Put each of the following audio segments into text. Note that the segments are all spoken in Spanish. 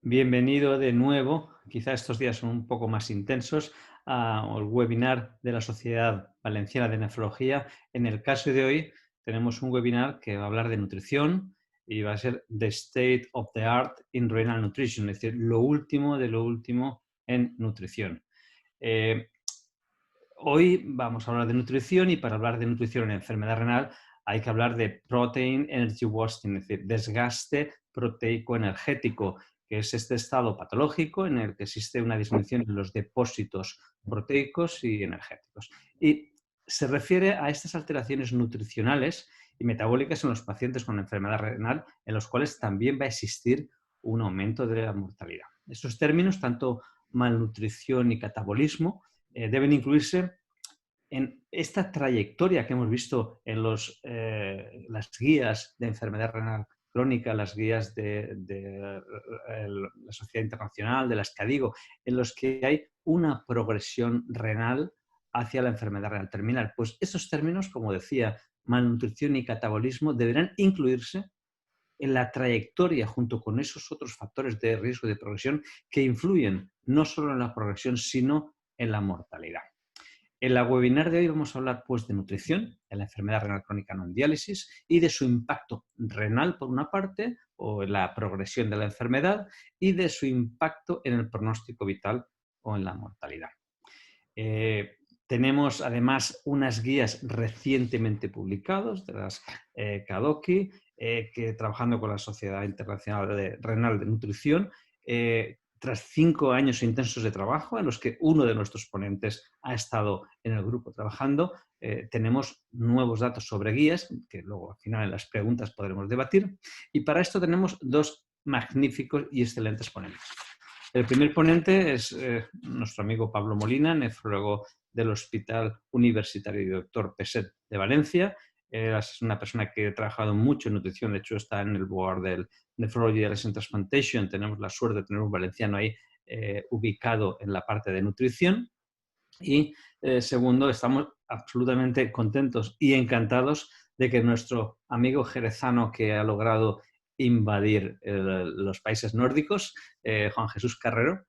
Bienvenido de nuevo, quizá estos días son un poco más intensos, al webinar de la Sociedad Valenciana de Nefrología. En el caso de hoy tenemos un webinar que va a hablar de nutrición y va a ser The State of the Art in Renal Nutrition, es decir, lo último de lo último en nutrición. Hoy vamos a hablar de nutrición y para hablar de nutrición en enfermedad renal hay que hablar de Protein Energy Wasting, es decir, desgaste proteico energético, que es este estado patológico en el que existe una disminución en los depósitos proteicos y energéticos. Y se refiere a estas alteraciones nutricionales y metabólicas en los pacientes con enfermedad renal, en los cuales también va a existir un aumento de la mortalidad. Estos términos, tanto malnutrición y catabolismo, deben incluirse en esta trayectoria que hemos visto en las guías de enfermedad renal crónica, las guías de la Sociedad Internacional, de las CADIGO, en los que hay una progresión renal hacia la enfermedad renal terminal. Pues esos términos, como decía, malnutrición y catabolismo, deberán incluirse en la trayectoria junto con esos otros factores de riesgo de progresión que influyen no solo en la progresión, sino en la mortalidad. En la webinar de hoy vamos a hablar pues, de nutrición en la enfermedad renal crónica no en diálisis y de su impacto renal, por una parte, o en la progresión de la enfermedad, y de su impacto en el pronóstico vital o en la mortalidad. Tenemos además unas guías recientemente publicadas de las CADOCI, que trabajando con la Sociedad Internacional Renal de Nutrición, tras 5 años intensos de trabajo en los que uno de nuestros ponentes ha estado en el grupo trabajando, tenemos nuevos datos sobre guías que luego al final en las preguntas podremos debatir, y para esto tenemos dos magníficos y excelentes ponentes. El primer ponente es nuestro amigo Pablo Molina, nefrólogo del Hospital Universitario y Dr. Peset de Valencia. Es una persona que ha trabajado mucho en nutrición, de hecho está en el board del Nephrology and Transplantation. Tenemos la suerte de tener un valenciano ahí ubicado en la parte de nutrición. Y segundo, estamos absolutamente contentos y encantados de que nuestro amigo jerezano que ha logrado invadir los países nórdicos, Juan Jesús Carrero,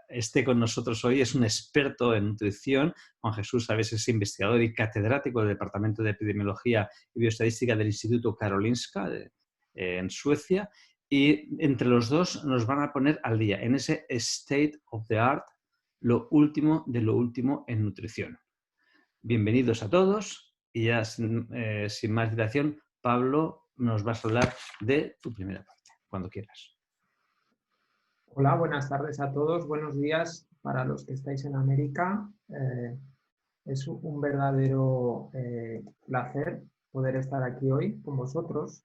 esté con nosotros hoy. Es un experto en nutrición. Juan Jesús, sabes, es investigador y catedrático del Departamento de Epidemiología y Bioestadística del Instituto Karolinska en Suecia. Y entre los dos nos van a poner al día en ese state of the art, lo último de lo último en nutrición. Bienvenidos a todos y ya sin más dilación, Pablo, nos vas a hablar de tu primera parte, cuando quieras. Hola, buenas tardes a todos, buenos días para los que estáis en América. Es un verdadero placer poder estar aquí hoy con vosotros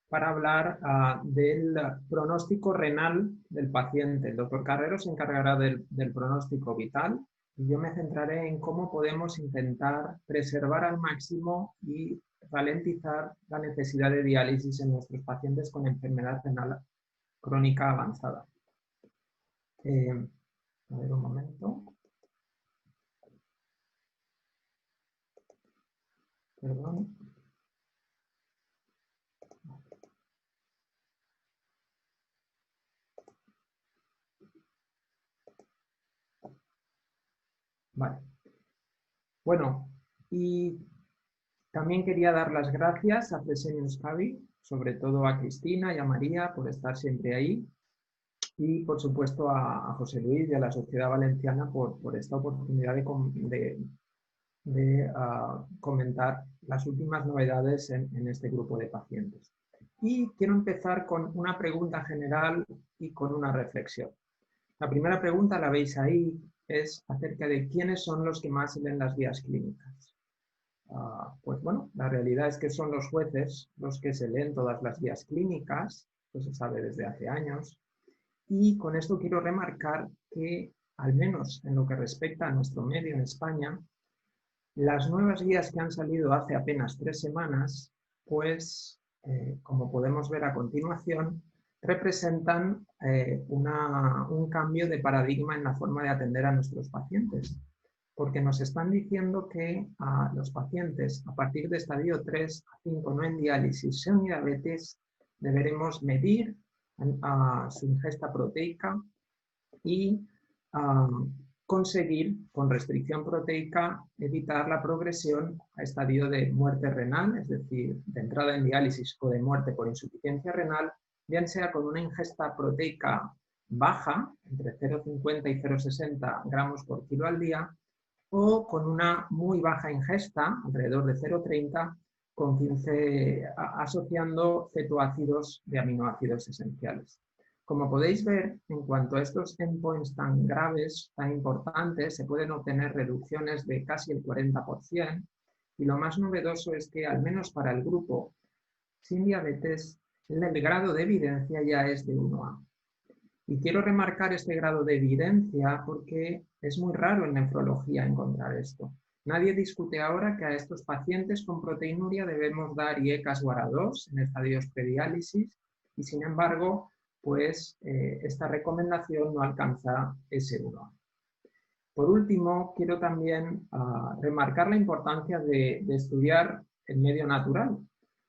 para hablar del pronóstico renal del paciente. El doctor Carrero se encargará del pronóstico vital y yo me centraré en cómo podemos intentar preservar al máximo y ralentizar la necesidad de diálisis en nuestros pacientes con enfermedad renal crónica avanzada. A ver un momento. Perdón. Vale. Bueno, y también quería dar las gracias a Fresenius Kabi, sobre todo a Cristina y a María por estar siempre ahí, y por supuesto a José Luis y a la Sociedad Valenciana por esta oportunidad de comentar las últimas novedades en este grupo de pacientes. Y quiero empezar con una pregunta general y con una reflexión. La primera pregunta, la veis ahí, es acerca de quiénes son los que más leen las guías clínicas. Pues bueno, la realidad es que son los jueces los que se leen todas las guías clínicas, eso se sabe desde hace años, y con esto quiero remarcar que, al menos en lo que respecta a nuestro medio en España, las nuevas guías que han salido hace apenas 3 semanas, pues, como podemos ver a continuación, representan un cambio de paradigma en la forma de atender a nuestros pacientes, porque nos están diciendo que a los pacientes a partir de estadio 3 a 5 no en diálisis, sin diabetes, deberemos medir a su ingesta proteica y conseguir, con restricción proteica, evitar la progresión a estadio de muerte renal, es decir, de entrada en diálisis o de muerte por insuficiencia renal, bien sea con una ingesta proteica baja, entre 0,50 y 0,60 gramos por kilo al día, o con una muy baja ingesta, alrededor de 0,30, con 15, asociando cetoácidos de aminoácidos esenciales. Como podéis ver, en cuanto a estos endpoints tan graves, tan importantes, se pueden obtener reducciones de casi el 40%, y lo más novedoso es que, al menos para el grupo sin diabetes, el grado de evidencia ya es de 1A. Y quiero remarcar este grado de evidencia porque es muy raro en nefrología encontrar esto. Nadie discute ahora que a estos pacientes con proteinuria debemos dar IECAS o ARA2 en estadios prediálisis, y sin embargo, pues esta recomendación no alcanza ese 1A. Por último, quiero también remarcar la importancia de estudiar el medio natural,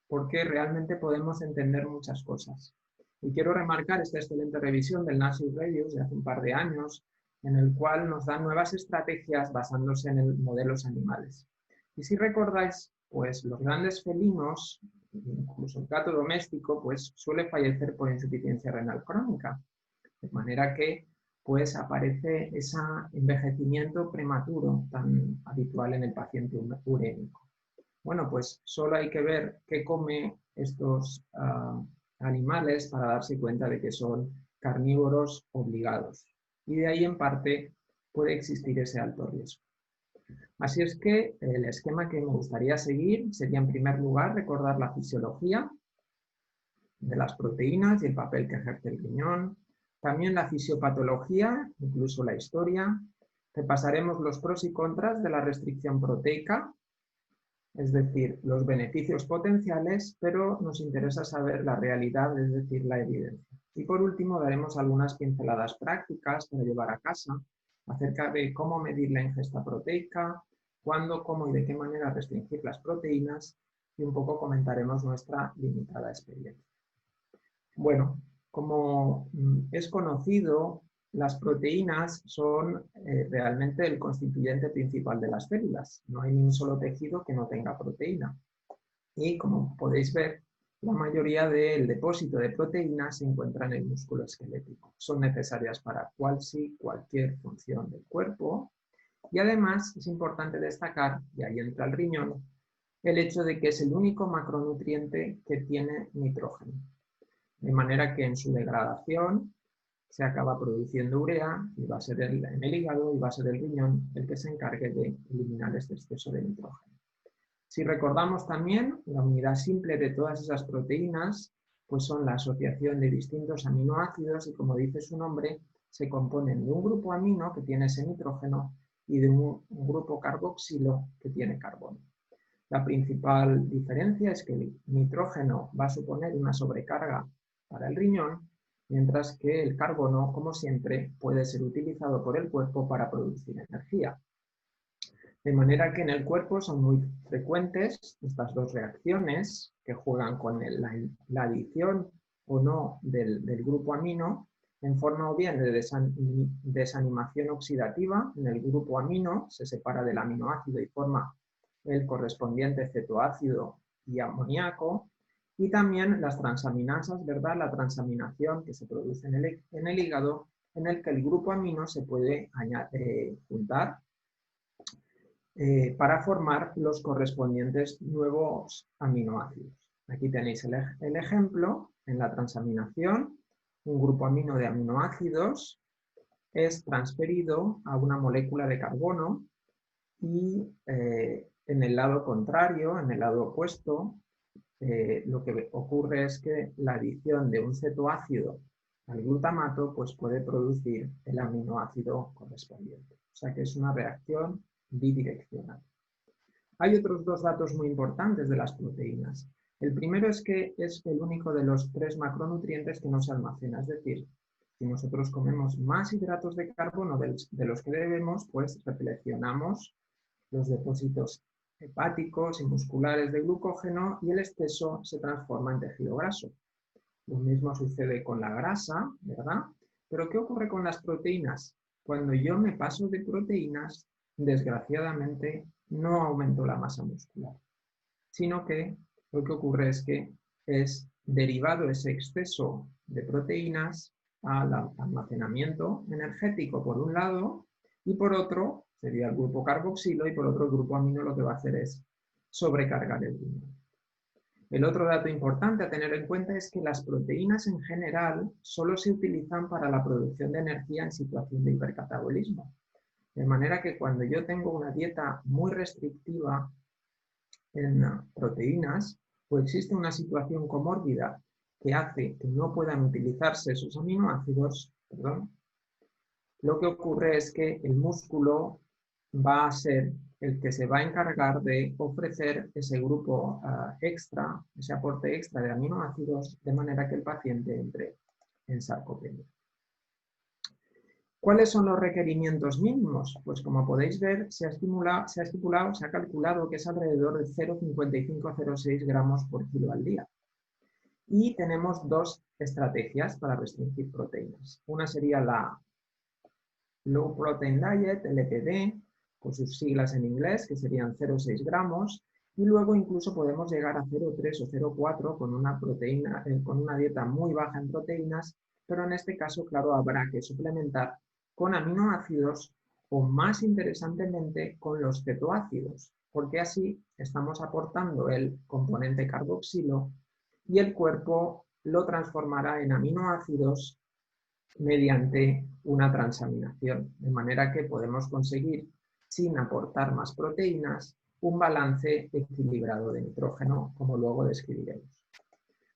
porque realmente podemos entender muchas cosas. Y quiero remarcar esta excelente revisión del Nature Reviews de hace un par de años, en el cual nos dan nuevas estrategias basándose en modelos animales. Y si recordáis, pues los grandes felinos, incluso el gato doméstico, pues suele fallecer por insuficiencia renal crónica. De manera que pues aparece ese envejecimiento prematuro tan habitual en el paciente urémico. Bueno, pues solo hay que ver qué come estos animales para darse cuenta de que son carnívoros obligados. Y de ahí, en parte, puede existir ese alto riesgo. Así es que el esquema que me gustaría seguir sería, en primer lugar, recordar la fisiología de las proteínas y el papel que ejerce el riñón, también la fisiopatología, incluso la historia. Repasaremos los pros y contras de la restricción proteica, es decir, los beneficios potenciales, pero nos interesa saber la realidad, es decir, la evidencia. Y por último, daremos algunas pinceladas prácticas para llevar a casa acerca de cómo medir la ingesta proteica, cuándo, cómo y de qué manera restringir las proteínas, y un poco comentaremos nuestra limitada experiencia. Bueno, como es conocido, las proteínas son realmente el constituyente principal de las células. No hay ni un solo tejido que no tenga proteína. Y como podéis ver, la mayoría del depósito de proteínas se encuentra en el músculo esquelético. Son necesarias para cualquier función del cuerpo. Y además es importante destacar, y ahí entra el riñón, el hecho de que es el único macronutriente que tiene nitrógeno. De manera que en su degradación se acaba produciendo urea y va a ser en el hígado y va a ser el riñón el que se encargue de eliminar este exceso de nitrógeno. Si recordamos también, la unidad simple de todas esas proteínas pues son la asociación de distintos aminoácidos y, como dice su nombre, se componen de un grupo amino que tiene ese nitrógeno y de un grupo carboxilo que tiene carbono. La principal diferencia es que el nitrógeno va a suponer una sobrecarga para el riñón, mientras que el carbono, como siempre, puede ser utilizado por el cuerpo para producir energía. De manera que en el cuerpo son muy frecuentes estas dos reacciones que juegan con la adición o no del grupo amino en forma o bien de desanimación oxidativa. En el grupo amino se separa del aminoácido y forma el correspondiente cetoácido y amoníaco, y también las transaminasas, ¿verdad? La transaminación que se produce en el hígado, en el que el grupo amino se puede juntar para formar los correspondientes nuevos aminoácidos. Aquí tenéis el ejemplo. En la transaminación, un grupo amino de aminoácidos es transferido a una molécula de carbono y en el lado contrario, en el lado opuesto, lo que ocurre es que la adición de un cetoácido al glutamato pues puede producir el aminoácido correspondiente. O sea que es una reacción bidireccional. Hay otros dos datos muy importantes de las proteínas. El primero es que es el único de los 3 macronutrientes que no se almacena. Es decir, si nosotros comemos más hidratos de carbono de los que debemos, pues reflexionamos los depósitos hepáticos y musculares de glucógeno y el exceso se transforma en tejido graso. Lo mismo sucede con la grasa, ¿verdad? Pero ¿qué ocurre con las proteínas? Cuando yo me paso de proteínas, desgraciadamente no aumento la masa muscular, sino que lo que ocurre es que es derivado ese exceso de proteínas al almacenamiento energético por un lado y por otro sería el grupo carboxilo y por otro el grupo amino lo que va a hacer es sobrecargar el riñón. El otro dato importante a tener en cuenta es que las proteínas en general solo se utilizan para la producción de energía en situación de hipercatabolismo. De manera que cuando yo tengo una dieta muy restrictiva en proteínas, o existe una situación comórbida que hace que no puedan utilizarse esos aminoácidos, lo que ocurre es que el músculo va a ser el que se va a encargar de ofrecer ese grupo extra, ese aporte extra de aminoácidos, de manera que el paciente entre en sarcopenia. ¿Cuáles son los requerimientos mínimos? Pues como podéis ver, se ha calculado que es alrededor de 0,55-0,6 gramos por kilo al día. Y tenemos dos estrategias para restringir proteínas. Una sería la Low Protein Diet, LPD, por sus siglas en inglés, que serían 0,6 gramos, y luego incluso podemos llegar a 0,3 o 0,4 con con una dieta muy baja en proteínas, pero en este caso, claro, habrá que suplementar con aminoácidos o, más interesantemente, con los cetoácidos, porque así estamos aportando el componente carboxilo y el cuerpo lo transformará en aminoácidos mediante una transaminación, de manera que podemos conseguir, sin aportar más proteínas, un balance equilibrado de nitrógeno, como luego describiremos.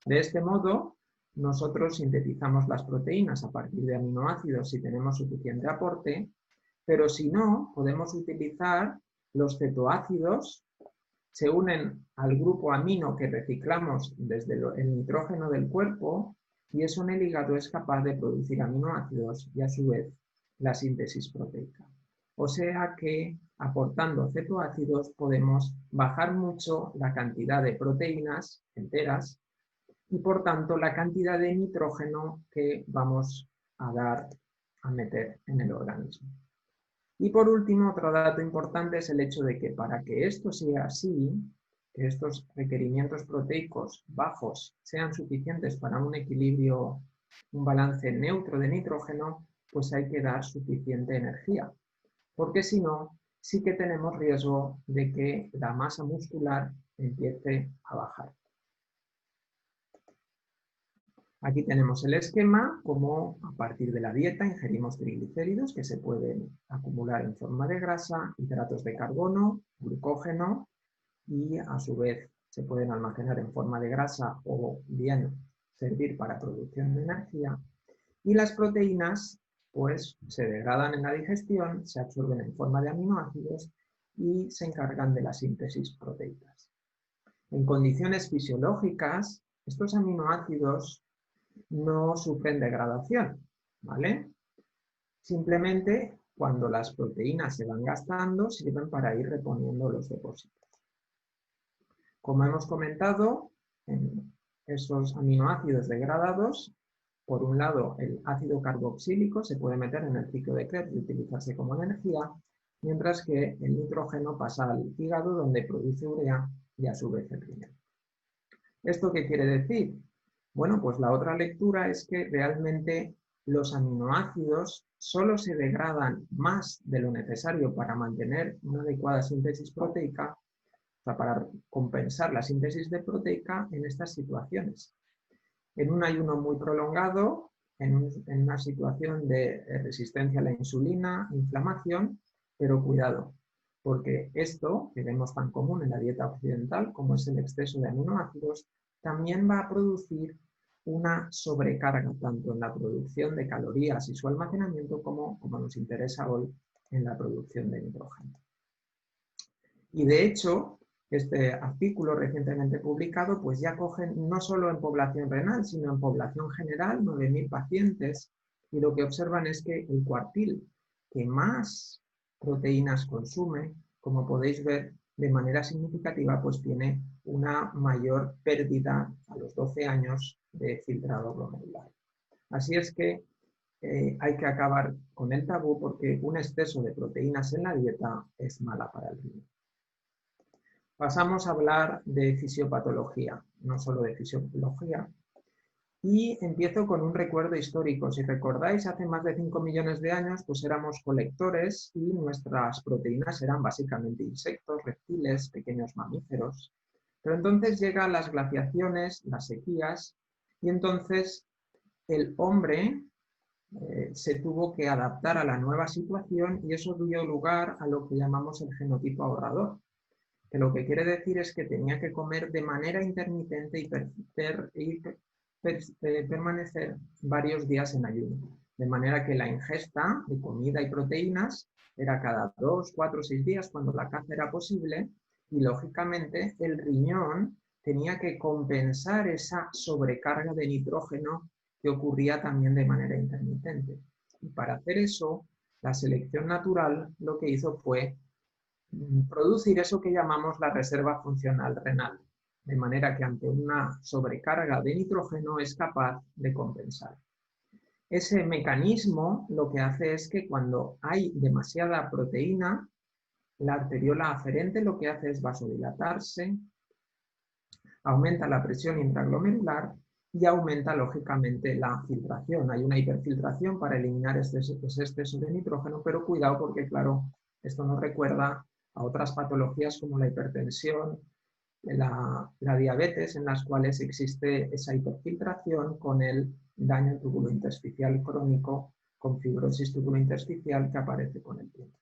De este modo, nosotros sintetizamos las proteínas a partir de aminoácidos si tenemos suficiente aporte, pero si no, podemos utilizar los cetoácidos, se unen al grupo amino que reciclamos desde el nitrógeno del cuerpo y eso en el hígado es capaz de producir aminoácidos y a su vez la síntesis proteica. O sea que aportando cetoácidos podemos bajar mucho la cantidad de proteínas enteras y por tanto la cantidad de nitrógeno que vamos a meter en el organismo. Y por último, otro dato importante es el hecho de que para que esto sea así, que estos requerimientos proteicos bajos sean suficientes para un equilibrio, un balance neutro de nitrógeno, pues hay que dar suficiente energía. Porque si no, sí que tenemos riesgo de que la masa muscular empiece a bajar. Aquí tenemos el esquema, como a partir de la dieta ingerimos triglicéridos que se pueden acumular en forma de grasa, hidratos de carbono, glucógeno y a su vez se pueden almacenar en forma de grasa o bien servir para producción de energía. Y las proteínas pues se degradan en la digestión, se absorben en forma de aminoácidos y se encargan de la síntesis proteicas. En condiciones fisiológicas, estos aminoácidos no sufren degradación, ¿vale? Simplemente cuando las proteínas se van gastando sirven para ir reponiendo los depósitos. Como hemos comentado, en esos aminoácidos degradados, por un lado el ácido carboxílico se puede meter en el ciclo de Krebs y utilizarse como energía, mientras que el nitrógeno pasa al hígado donde produce urea y a su vez el riñón. ¿Esto qué quiere decir? Bueno, pues la otra lectura es que realmente los aminoácidos solo se degradan más de lo necesario para mantener una adecuada síntesis proteica, o sea, para compensar la síntesis de proteica en estas situaciones. En un ayuno muy prolongado, en una situación de resistencia a la insulina, inflamación, pero cuidado, porque esto, que vemos tan común en la dieta occidental, como es el exceso de aminoácidos, también va a producir una sobrecarga tanto en la producción de calorías y su almacenamiento como nos interesa hoy, en la producción de nitrógeno. Y de hecho, este artículo recientemente publicado pues ya coge no solo en población renal, sino en población general, 9.000 pacientes, y lo que observan es que el cuartil que más proteínas consume, como podéis ver, de manera significativa, pues tiene una mayor pérdida a los 12 años de filtrado glomerular. Así es que hay que acabar con el tabú porque un exceso de proteínas en la dieta es mala para el riñón. Pasamos a hablar de fisiopatología, no solo de fisiología. Y empiezo con un recuerdo histórico. Si recordáis, hace más de 5 millones de años, pues éramos colectores y nuestras proteínas eran básicamente insectos, reptiles, pequeños mamíferos. Pero entonces llegan las glaciaciones, las sequías, y entonces el hombre se tuvo que adaptar a la nueva situación y eso dio lugar a lo que llamamos el genotipo ahorrador, que lo que quiere decir es que tenía que comer de manera intermitente y permanecer varios días en ayuno. De manera que la ingesta de comida y proteínas era cada 2, 4, 6 días cuando la caza era posible y lógicamente el riñón tenía que compensar esa sobrecarga de nitrógeno que ocurría también de manera intermitente. Y para hacer eso, la selección natural lo que hizo fue producir eso que llamamos la reserva funcional renal, de manera que ante una sobrecarga de nitrógeno es capaz de compensar. Ese mecanismo lo que hace es que cuando hay demasiada proteína, la arteriola aferente lo que hace es vasodilatarse, aumenta la presión intraglomerular y aumenta lógicamente la filtración. Hay una hiperfiltración para eliminar ese exceso de nitrógeno, pero cuidado porque, claro, esto nos recuerda a otras patologías como la hipertensión, la diabetes, en las cuales existe esa hiperfiltración con el daño tubulointersticial crónico, con fibrosis tubulointersticial que aparece con el tiempo.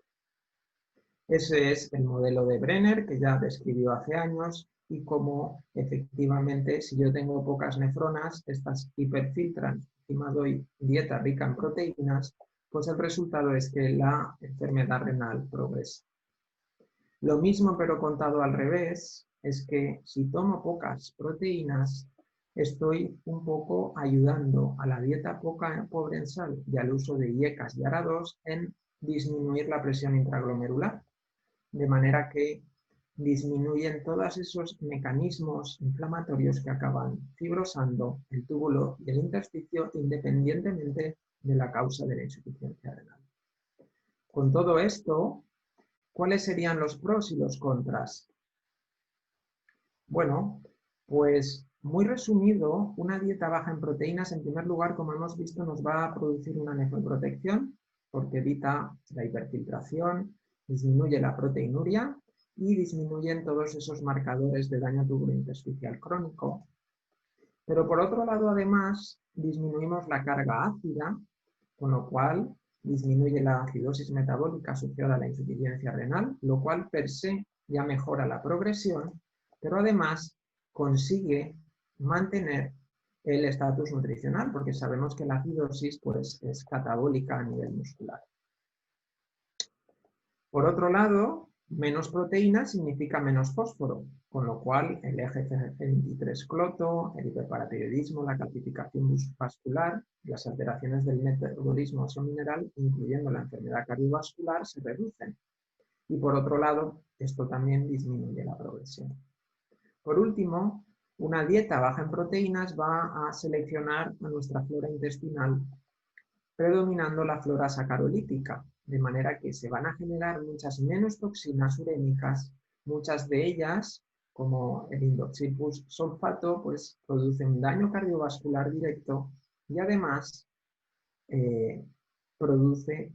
Ese es el modelo de Brenner, que ya describió hace años, y cómo efectivamente, si yo tengo pocas nefronas, estas hiperfiltran, encima doy dieta rica en proteínas, pues el resultado es que la enfermedad renal progresa. Lo mismo, pero contado al revés, es que si tomo pocas proteínas, estoy un poco ayudando a la dieta pobre en sal y al uso de IECAS y ARA2 en disminuir la presión intraglomerular, de manera que disminuyen todos esos mecanismos inflamatorios que acaban fibrosando el túbulo y el intersticio independientemente de la causa de la insuficiencia renal. Con todo esto, ¿cuáles serían los pros y los contras? Bueno, pues muy resumido, una dieta baja en proteínas, en primer lugar, como hemos visto, nos va a producir una nefroprotección porque evita la hiperfiltración, disminuye la proteinuria y disminuyen todos esos marcadores de daño tubulointersticial crónico. Pero por otro lado, además, disminuimos la carga ácida, con lo cual disminuye la acidosis metabólica asociada a la insuficiencia renal, lo cual per se ya mejora la progresión, pero además consigue mantener el estatus nutricional, porque sabemos que la acidosis pues, es catabólica a nivel muscular. Por otro lado, menos proteína significa menos fósforo, con lo cual el eje F23 cloto, el hiperparatiroidismo, la calcificación vascular y las alteraciones del metabolismo óseo mineral, incluyendo la enfermedad cardiovascular, se reducen. Y por otro lado, esto también disminuye la progresión. Por último, una dieta baja en proteínas va a seleccionar a nuestra flora intestinal, predominando la flora sacarolítica, de manera que se van a generar muchas menos toxinas urémicas, muchas de ellas, como el indoxipus sulfato, pues producen daño cardiovascular directo y además produce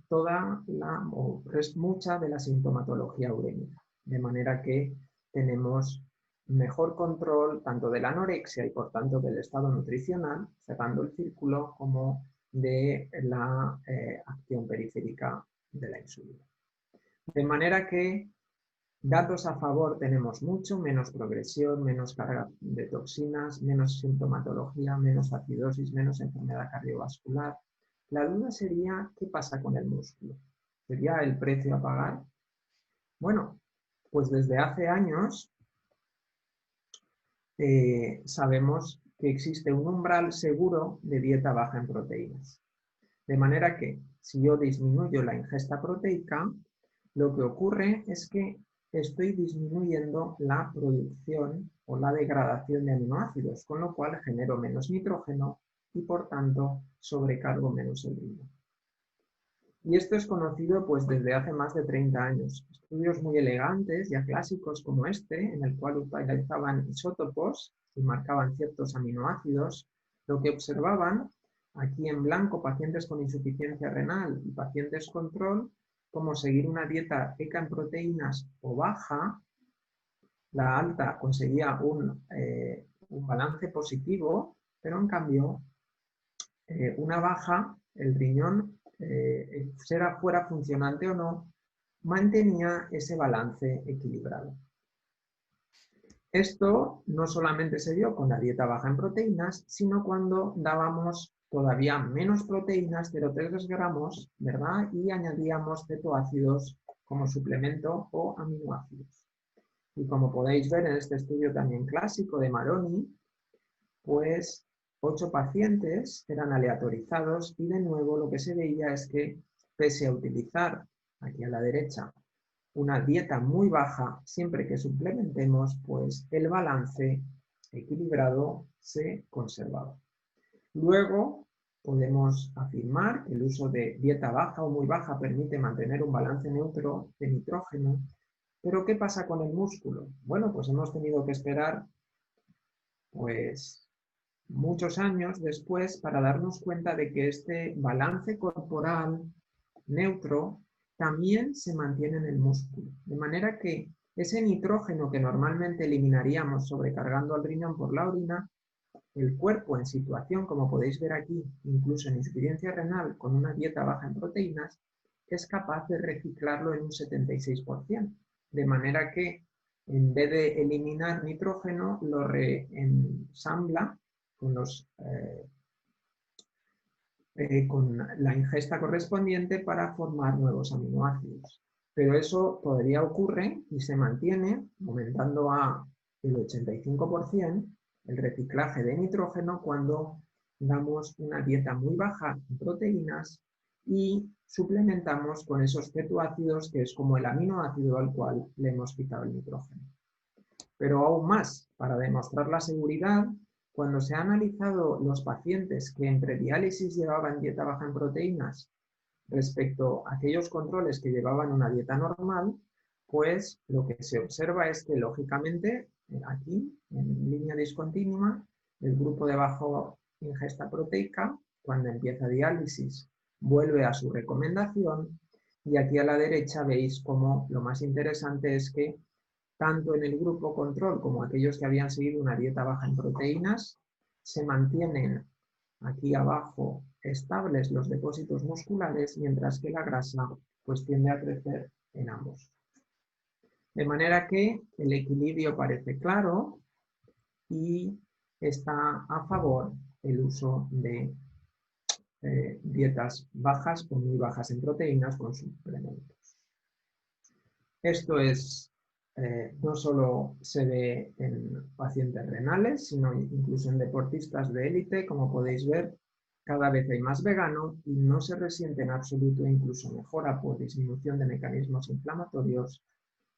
mucha de la sintomatología urémica, de manera que tenemos mejor control tanto de la anorexia y por tanto del estado nutricional, cerrando el círculo, como de la acción periférica de la insulina. De manera que datos a favor tenemos mucho, menos progresión, menos carga de toxinas, menos sintomatología, menos acidosis, menos enfermedad cardiovascular. La duda sería, ¿qué pasa con el músculo? ¿Sería el precio a pagar? Bueno, pues desde hace años sabemos que existe un umbral seguro de dieta baja en proteínas. De manera que si yo disminuyo la ingesta proteica, lo que ocurre es que estoy disminuyendo la producción o la degradación de aminoácidos, con lo cual genero menos nitrógeno y por tanto sobrecargo menos el riñón. Y esto es conocido pues desde hace más de 30 años. Estudios muy elegantes, ya clásicos como este, en el cual utilizaban isótopos y marcaban ciertos aminoácidos, lo que observaban aquí en blanco pacientes con insuficiencia renal y pacientes control, como seguir una dieta rica en proteínas o baja. La alta conseguía un balance positivo, pero en cambio una baja, el riñón, fuera funcionante o no, mantenía ese balance equilibrado. Esto no solamente se dio con la dieta baja en proteínas, sino cuando dábamos todavía menos proteínas, 0,3 gramos, ¿verdad? Y añadíamos cetoácidos como suplemento o aminoácidos. Y como podéis ver en este estudio también clásico de Maroni, pues 8 pacientes eran aleatorizados y de nuevo lo que se veía es que pese a utilizar, aquí a la derecha, una dieta muy baja, siempre que suplementemos, pues el balance equilibrado se conservaba. Luego podemos afirmar que el uso de dieta baja o muy baja permite mantener un balance neutro de nitrógeno, pero ¿qué pasa con el músculo? Bueno, pues hemos tenido que esperar pues muchos años después para darnos cuenta de que este balance corporal neutro también se mantiene en el músculo. De manera que ese nitrógeno que normalmente eliminaríamos sobrecargando al riñón por la orina, el cuerpo en situación, como podéis ver aquí, incluso en insuficiencia renal con una dieta baja en proteínas, es capaz de reciclarlo en un 76%. De manera que en vez de eliminar nitrógeno, lo reensambla con la ingesta correspondiente para formar nuevos aminoácidos. Pero eso todavía ocurre y se mantiene aumentando a el 85% el reciclaje de nitrógeno cuando damos una dieta muy baja en proteínas y suplementamos con esos cetoácidos, que es como el aminoácido al cual le hemos quitado el nitrógeno. Pero aún más, para demostrar la seguridad, cuando se han analizado los pacientes que en prediálisis llevaban dieta baja en proteínas respecto a aquellos controles que llevaban una dieta normal, pues lo que se observa es que, lógicamente, aquí, en línea discontinua, el grupo de bajo ingesta proteica, cuando empieza diálisis, vuelve a su recomendación, y aquí a la derecha veis cómo lo más interesante es que tanto en el grupo control como aquellos que habían seguido una dieta baja en proteínas, se mantienen aquí abajo estables los depósitos musculares, mientras que la grasa pues tiende a crecer en ambos. De manera que el equilibrio parece claro y está a favor el uso de dietas bajas o muy bajas en proteínas con suplementos. Esto es no solo se ve en pacientes renales, sino incluso en deportistas de élite. Como podéis ver, cada vez hay más vegano y no se resiente en absoluto, incluso mejora por disminución de mecanismos inflamatorios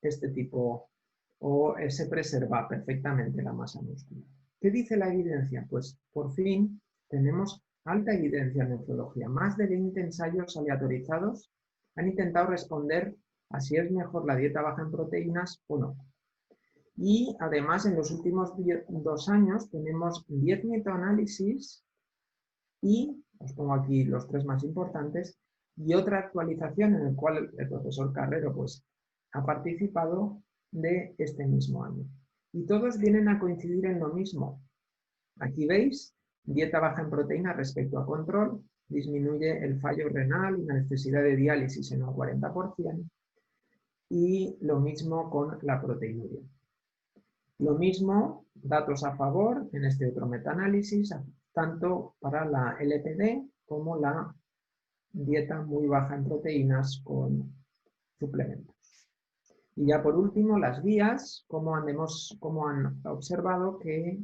este tipo, o se preserva perfectamente la masa muscular. ¿Qué dice la evidencia? Pues por fin tenemos alta evidencia en nefrología. Más de 20 ensayos aleatorizados han intentado responder a si es mejor la dieta baja en proteínas o no. Y además en los últimos 2 años tenemos 10 metaanálisis y, os pongo aquí los 3 más importantes, y otra actualización en la cual el profesor Carrero pues, ha participado de este mismo año. Y todos vienen a coincidir en lo mismo. Aquí veis, dieta baja en proteínas respecto a control, disminuye el fallo renal y la necesidad de diálisis en un 40%, y lo mismo con la proteinuria. Lo mismo, datos a favor en este otro metaanálisis, tanto para la LPD como la dieta muy baja en proteínas con suplementos. Y ya por último, las vías, como han observado que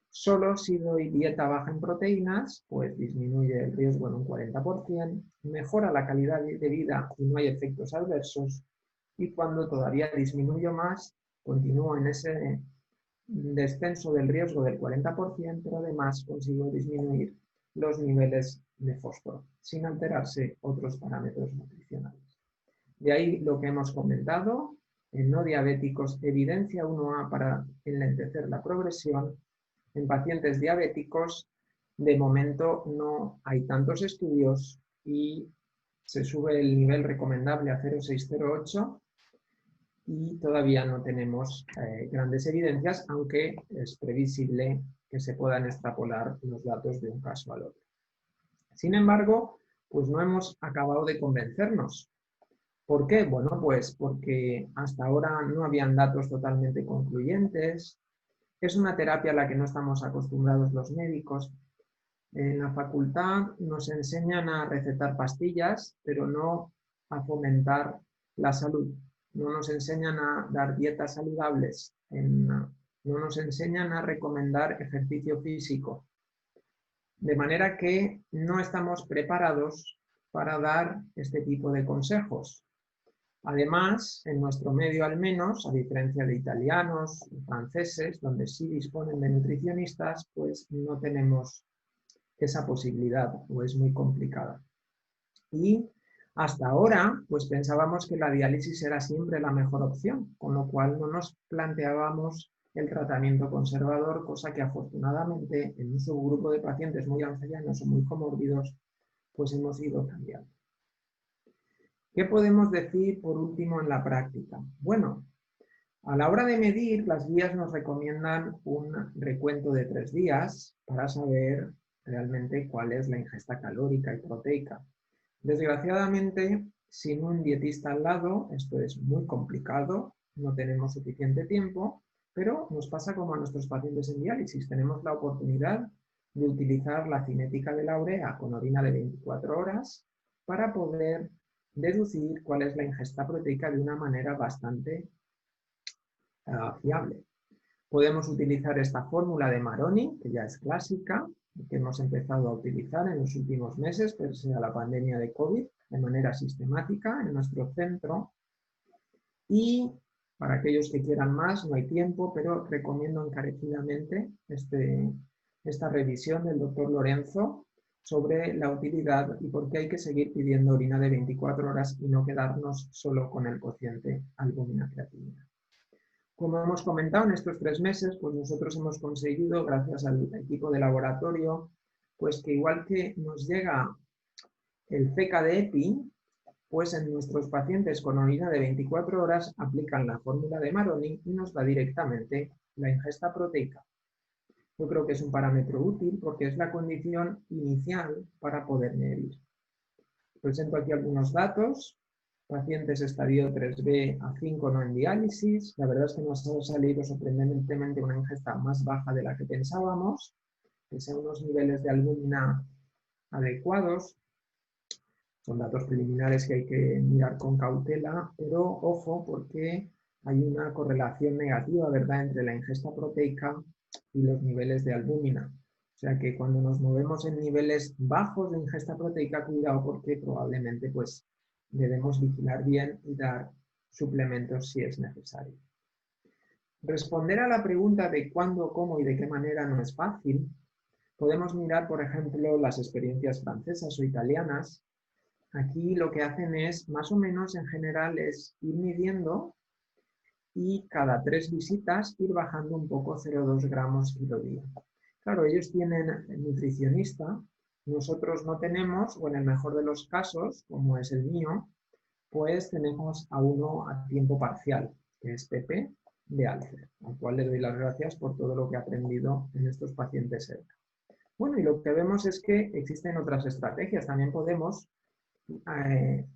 solo si doy dieta baja en proteínas, pues disminuye el riesgo en un 40%, mejora la calidad de vida y no hay efectos adversos, y cuando todavía disminuyo más, continúo en ese descenso del riesgo del 40%, pero además consiguió disminuir los niveles de fósforo, sin alterarse otros parámetros nutricionales. De ahí lo que hemos comentado, en no diabéticos, evidencia 1A para enlentecer la progresión. En pacientes diabéticos, de momento no hay tantos estudios y se sube el nivel recomendable a 0,608 y todavía no tenemos grandes evidencias, aunque es previsible que se puedan extrapolar los datos de un caso al otro. Sin embargo, pues no hemos acabado de convencernos. ¿Por qué? Bueno, pues porque hasta ahora no habían datos totalmente concluyentes. Es una terapia a la que no estamos acostumbrados los médicos. En la facultad nos enseñan a recetar pastillas, pero no a fomentar la salud. No nos enseñan a dar dietas saludables, no nos enseñan a recomendar ejercicio físico. De manera que no estamos preparados para dar este tipo de consejos. Además, en nuestro medio al menos, a diferencia de italianos y franceses, donde sí disponen de nutricionistas, pues no tenemos esa posibilidad o es muy complicada. Y hasta ahora, pues pensábamos que la diálisis era siempre la mejor opción, con lo cual no nos planteábamos el tratamiento conservador, cosa que afortunadamente en un subgrupo de pacientes muy ancianos o muy comórbidos, pues hemos ido cambiando. ¿Qué podemos decir por último en la práctica? Bueno, a la hora de medir, las guías nos recomiendan un recuento de 3 días para saber realmente cuál es la ingesta calórica y proteica. Desgraciadamente, sin un dietista al lado, esto es muy complicado, no tenemos suficiente tiempo, pero nos pasa como a nuestros pacientes en diálisis. Tenemos la oportunidad de utilizar la cinética de la urea con orina de 24 horas para poder deducir cuál es la ingesta proteica de una manera bastante fiable. Podemos utilizar esta fórmula de Maroni, que ya es clásica, que hemos empezado a utilizar en los últimos meses, pese a la pandemia de COVID, de manera sistemática en nuestro centro. Y para aquellos que quieran más, no hay tiempo, pero recomiendo encarecidamente esta revisión del doctor Lorenzo sobre la utilidad y por qué hay que seguir pidiendo orina de 24 horas y no quedarnos solo con el cociente albúmina-creatinina. Como hemos comentado, en estos 3 meses, pues nosotros hemos conseguido, gracias al equipo de laboratorio, pues que igual que nos llega el CK de EPI, pues en nuestros pacientes con orina de 24 horas aplican la fórmula de Maroni y nos da directamente la ingesta proteica. Yo creo que es un parámetro útil porque es la condición inicial para poder medir. Presento aquí algunos datos. Pacientes estadio 3B a 5 no en diálisis. La verdad es que nos ha salido sorprendentemente una ingesta más baja de la que pensábamos, que sean unos niveles de albúmina adecuados. Son datos preliminares que hay que mirar con cautela, pero ojo porque hay una correlación negativa, ¿verdad?, entre la ingesta proteica y los niveles de albúmina. O sea que cuando nos movemos en niveles bajos de ingesta proteica, cuidado porque probablemente pues debemos vigilar bien y dar suplementos si es necesario. Responder a la pregunta de cuándo, cómo y de qué manera no es fácil. Podemos mirar, por ejemplo, las experiencias francesas o italianas. Aquí lo que hacen es, más o menos en general, es ir midiendo y cada 3 visitas ir bajando un poco 0,2 gramos kilo día. Claro, ellos tienen nutricionista, nosotros no tenemos, o en el mejor de los casos, como es el mío, pues tenemos a uno a tiempo parcial, que es Pepe de Alce, al cual le doy las gracias por todo lo que ha aprendido en estos pacientes cerca. Bueno, y lo que vemos es que existen otras estrategias. También podemos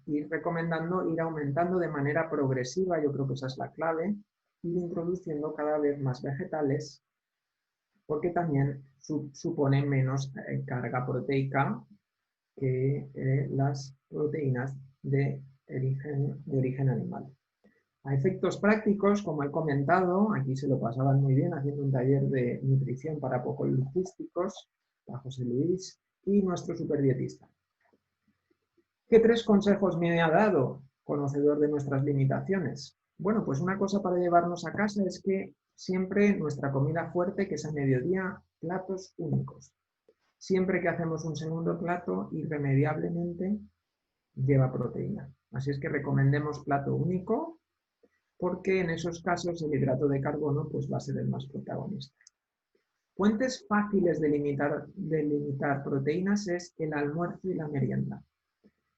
ir recomendando, ir aumentando de manera progresiva, yo creo que esa es la clave, ir introduciendo cada vez más vegetales, porque también suponen menos carga proteica que las proteínas de origen animal. A efectos prácticos, como he comentado, aquí se lo pasaban muy bien haciendo un taller de nutrición para pocologísticos, a José Luis y nuestro superdietista. ¿Qué 3 consejos me ha dado, conocedor de nuestras limitaciones? Bueno, pues una cosa para llevarnos a casa es que siempre nuestra comida fuerte, que es a mediodía, platos únicos. Siempre que hacemos un segundo plato, irremediablemente lleva proteína. Así es que recomendemos plato único, porque en esos casos el hidrato de carbono pues, va a ser el más protagonista. Fuentes fáciles de limitar proteínas es el almuerzo y la merienda.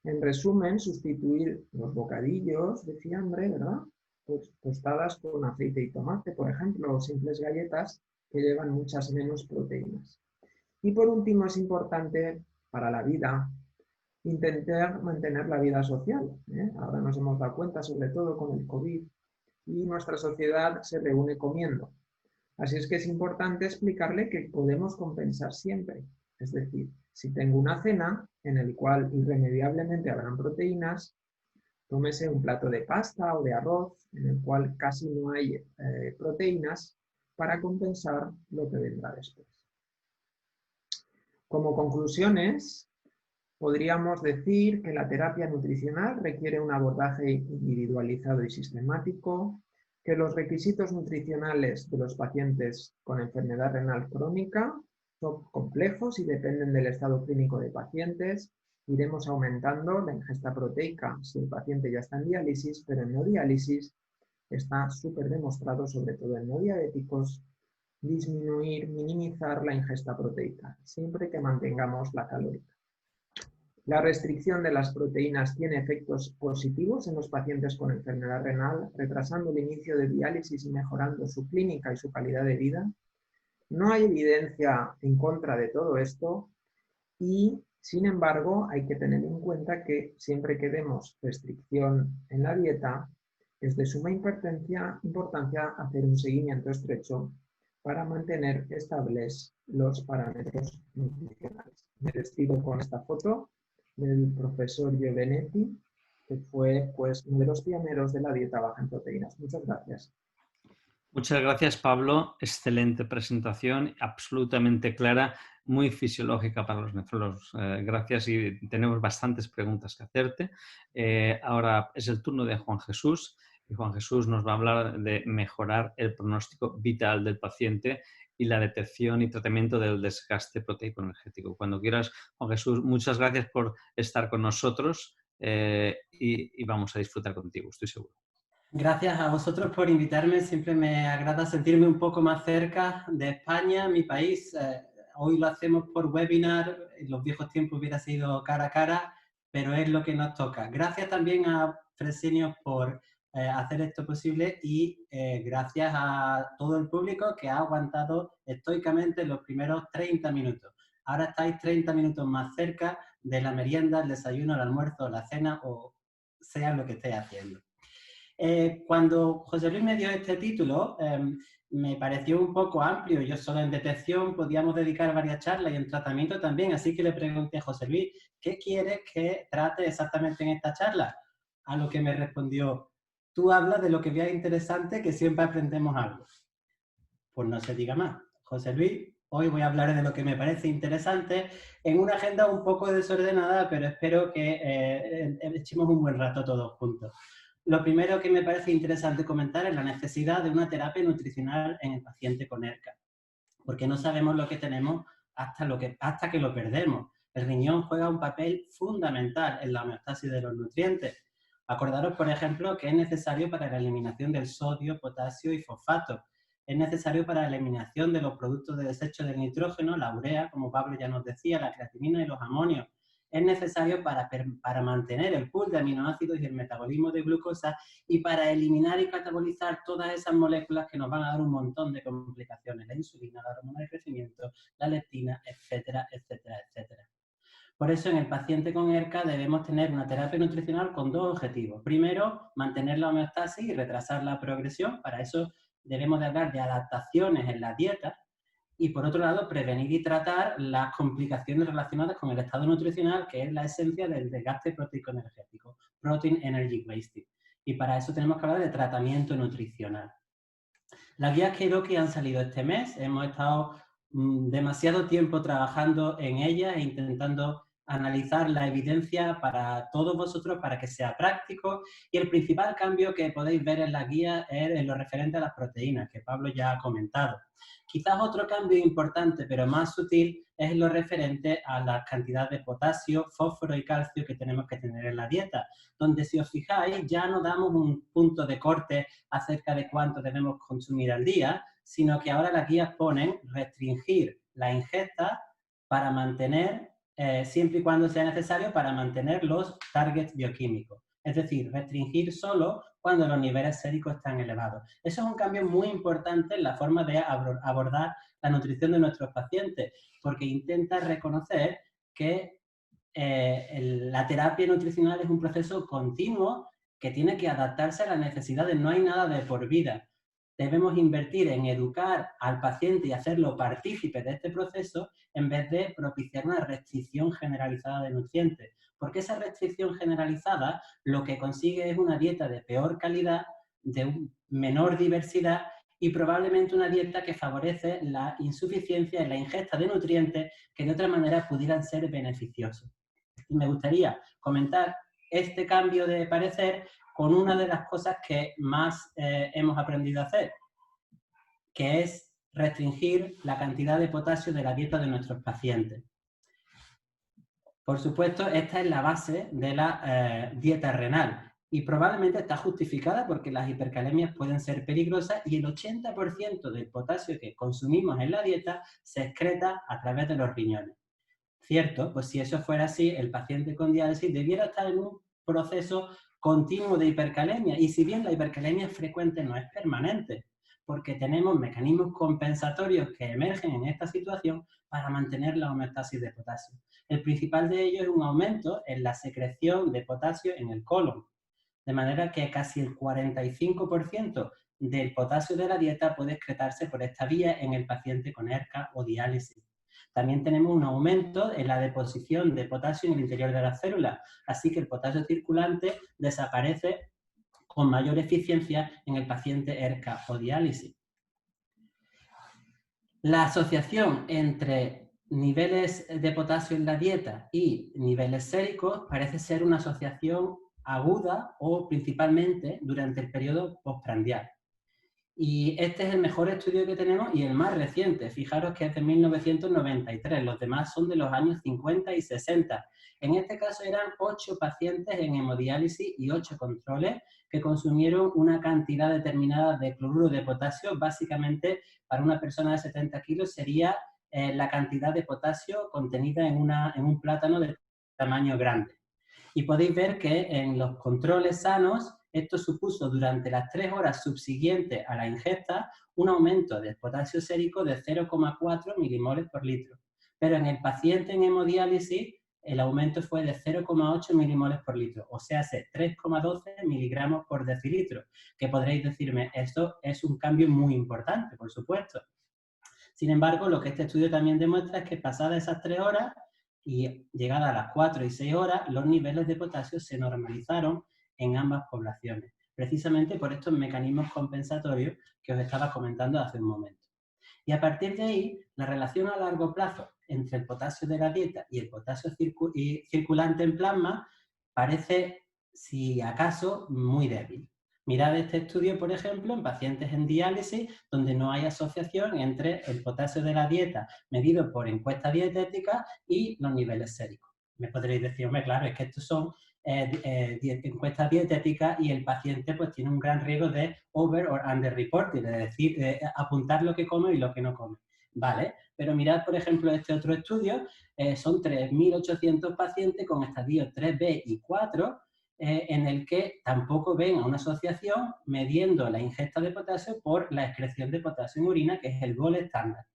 En resumen, sustituir los bocadillos de fiambre, ¿verdad? Pues tostadas con aceite y tomate, por ejemplo, o simples galletas que llevan muchas menos proteínas. Y por último, es importante para la vida intentar mantener la vida social. Ahora nos hemos dado cuenta, sobre todo con el COVID, y nuestra sociedad se reúne comiendo. Así es que es importante explicarle que podemos compensar siempre. Es decir, si tengo una cena en el cual irremediablemente habrán proteínas, tómese un plato de pasta o de arroz en el cual casi no hay proteínas para compensar lo que vendrá después. Como conclusiones, podríamos decir que la terapia nutricional requiere un abordaje individualizado y sistemático, que los requisitos nutricionales de los pacientes con enfermedad renal crónica son complejos y dependen del estado clínico de pacientes. Iremos aumentando la ingesta proteica si el paciente ya está en diálisis, pero en no diálisis está súper demostrado, sobre todo en no diabéticos, disminuir, minimizar la ingesta proteica, siempre que mantengamos la calórica. La restricción de las proteínas tiene efectos positivos en los pacientes con enfermedad renal, retrasando el inicio de diálisis y mejorando su clínica y su calidad de vida. No hay evidencia en contra de todo esto y, sin embargo, hay que tener en cuenta que siempre que demos restricción en la dieta, es de suma importancia hacer un seguimiento estrecho para mantener estables los parámetros nutricionales. Me despido con esta foto del profesor Giovenetti, que fue pues, uno de los pioneros de la dieta baja en proteínas. Muchas gracias. Muchas gracias, Pablo. Excelente presentación, absolutamente clara, muy fisiológica para los nefrólogos. Gracias y tenemos bastantes preguntas que hacerte. Ahora es el turno de Juan Jesús y Juan Jesús nos va a hablar de mejorar el pronóstico vital del paciente y la detección y tratamiento del desgaste proteico energético. Cuando quieras, Juan Jesús, muchas gracias por estar con nosotros y vamos a disfrutar contigo, estoy seguro. Gracias a vosotros por invitarme. Siempre me agrada sentirme un poco más cerca de España, mi país. Hoy lo hacemos por webinar. En los viejos tiempos hubiera sido cara a cara, pero es lo que nos toca. Gracias también a Fresenius por hacer esto posible y gracias a todo el público que ha aguantado estoicamente los primeros 30 minutos. Ahora estáis 30 minutos más cerca de la merienda, el desayuno, el almuerzo, la cena o sea lo que estéis haciendo. Cuando José Luis me dio este título, me pareció un poco amplio. Yo solo en detección podíamos dedicar varias charlas y en tratamiento también. Así que le pregunté a José Luis, ¿qué quieres que trate exactamente en esta charla? A lo que me respondió, tú hablas de lo que veas interesante, que siempre aprendemos algo. Pues no se diga más. José Luis, hoy voy a hablar de lo que me parece interesante en una agenda un poco desordenada, pero espero que echemos un buen rato todos juntos. Lo primero que me parece interesante comentar es la necesidad de una terapia nutricional en el paciente con ERCA, porque no sabemos lo que tenemos hasta que lo perdemos. El riñón juega un papel fundamental en la homeostasis de los nutrientes. Acordaros, por ejemplo, que es necesario para la eliminación del sodio, potasio y fosfato. Es necesario para la eliminación de los productos de desecho del nitrógeno, la urea, como Pablo ya nos decía, la creatinina y los amonios. Es necesario para mantener el pool de aminoácidos y el metabolismo de glucosa y para eliminar y catabolizar todas esas moléculas que nos van a dar un montón de complicaciones, la insulina, la hormona de crecimiento, la leptina, etcétera, etcétera, etcétera. Por eso en el paciente con ERCA debemos tener una terapia nutricional con dos objetivos. Primero, mantener la homeostasis y retrasar la progresión. Para eso debemos de hablar de adaptaciones en la dieta. Y por otro lado, prevenir y tratar las complicaciones relacionadas con el estado nutricional, que es la esencia del desgaste proteico energético, Protein Energy Wasting. Y para eso tenemos que hablar de tratamiento nutricional. Las guías Keiroki han salido este mes, hemos estado demasiado tiempo trabajando en ellas e intentando analizar la evidencia para todos vosotros para que sea práctico, y el principal cambio que podéis ver en la guía es en lo referente a las proteínas, que Pablo ya ha comentado. Quizás otro cambio importante, pero más sutil, es lo referente a la cantidad de potasio, fósforo y calcio que tenemos que tener en la dieta, donde si os fijáis ya no damos un punto de corte acerca de cuánto debemos consumir al día, sino que ahora las guías ponen restringir la ingesta para mantener, siempre y cuando sea necesario, para mantener los targets bioquímicos. Es decir, restringir solo cuando los niveles séricos están elevados. Eso es un cambio muy importante en la forma de abordar la nutrición de nuestros pacientes, porque intenta reconocer que la terapia nutricional es un proceso continuo que tiene que adaptarse a las necesidades. No hay nada de por vida. Debemos invertir en educar al paciente y hacerlo partícipe de este proceso en vez de propiciar una restricción generalizada de nutrientes. Porque esa restricción generalizada lo que consigue es una dieta de peor calidad, de menor diversidad y probablemente una dieta que favorece la insuficiencia en la ingesta de nutrientes que de otra manera pudieran ser beneficiosos. Y me gustaría comentar este cambio de parecer con una de las cosas que más hemos aprendido a hacer, que es restringir la cantidad de potasio de la dieta de nuestros pacientes. Por supuesto, esta es la base de la dieta renal y probablemente está justificada porque las hipercalemias pueden ser peligrosas y el 80% del potasio que consumimos en la dieta se excreta a través de los riñones. ¿Cierto? Pues si eso fuera así, el paciente con diálisis debiera estar en un proceso continuo de hipercalemia. Y si bien la hipercalemia es frecuente, no es permanente, porque tenemos mecanismos compensatorios que emergen en esta situación para mantener la homeostasis de potasio. El principal de ellos es un aumento en la secreción de potasio en el colon, de manera que casi el 45% del potasio de la dieta puede excretarse por esta vía en el paciente con ERCA o diálisis. También tenemos un aumento en la deposición de potasio en el interior de las células, así que el potasio circulante desaparece con mayor eficiencia en el paciente ERCA o diálisis. La asociación entre niveles de potasio en la dieta y niveles séricos parece ser una asociación aguda o principalmente durante el periodo postprandial. Y este es el mejor estudio que tenemos y el más reciente. Fijaros que es de 1993, los demás son de los años 50 y 60. En este caso eran 8 pacientes en hemodiálisis y 8 controles que consumieron una cantidad determinada de cloruro de potasio. Básicamente, para una persona de 70 kilos sería la cantidad de potasio contenida en un plátano de tamaño grande. Y podéis ver que en los controles sanos esto supuso durante las 3 horas subsiguientes a la ingesta un aumento del potasio sérico de 0,4 milimoles por litro. Pero en el paciente en hemodiálisis el aumento fue de 0,8 milimoles por litro, o sea, 3,12 miligramos por decilitro, que podréis decirme, esto es un cambio muy importante, por supuesto. Sin embargo, lo que este estudio también demuestra es que pasadas esas 3 horas y llegadas a las 4 y 6 horas, los niveles de potasio se normalizaron en ambas poblaciones, precisamente por estos mecanismos compensatorios que os estaba comentando hace un momento. Y a partir de ahí, la relación a largo plazo entre el potasio de la dieta y el potasio circulante en plasma parece, si acaso, muy débil. Mirad este estudio, por ejemplo, en pacientes en diálisis, donde no hay asociación entre el potasio de la dieta medido por encuesta dietética y los niveles séricos. Me podréis decir, hombre, claro, es que estos son encuestas dietéticas y el paciente pues tiene un gran riesgo de over or under reporting, es decir, apuntar lo que come y lo que no come. Vale, pero mirad, por ejemplo, este otro estudio, son 3.800 pacientes con estadios 3B y 4, en el que tampoco ven a una asociación midiendo la ingesta de potasio por la excreción de potasio en orina, que es el gol estándar.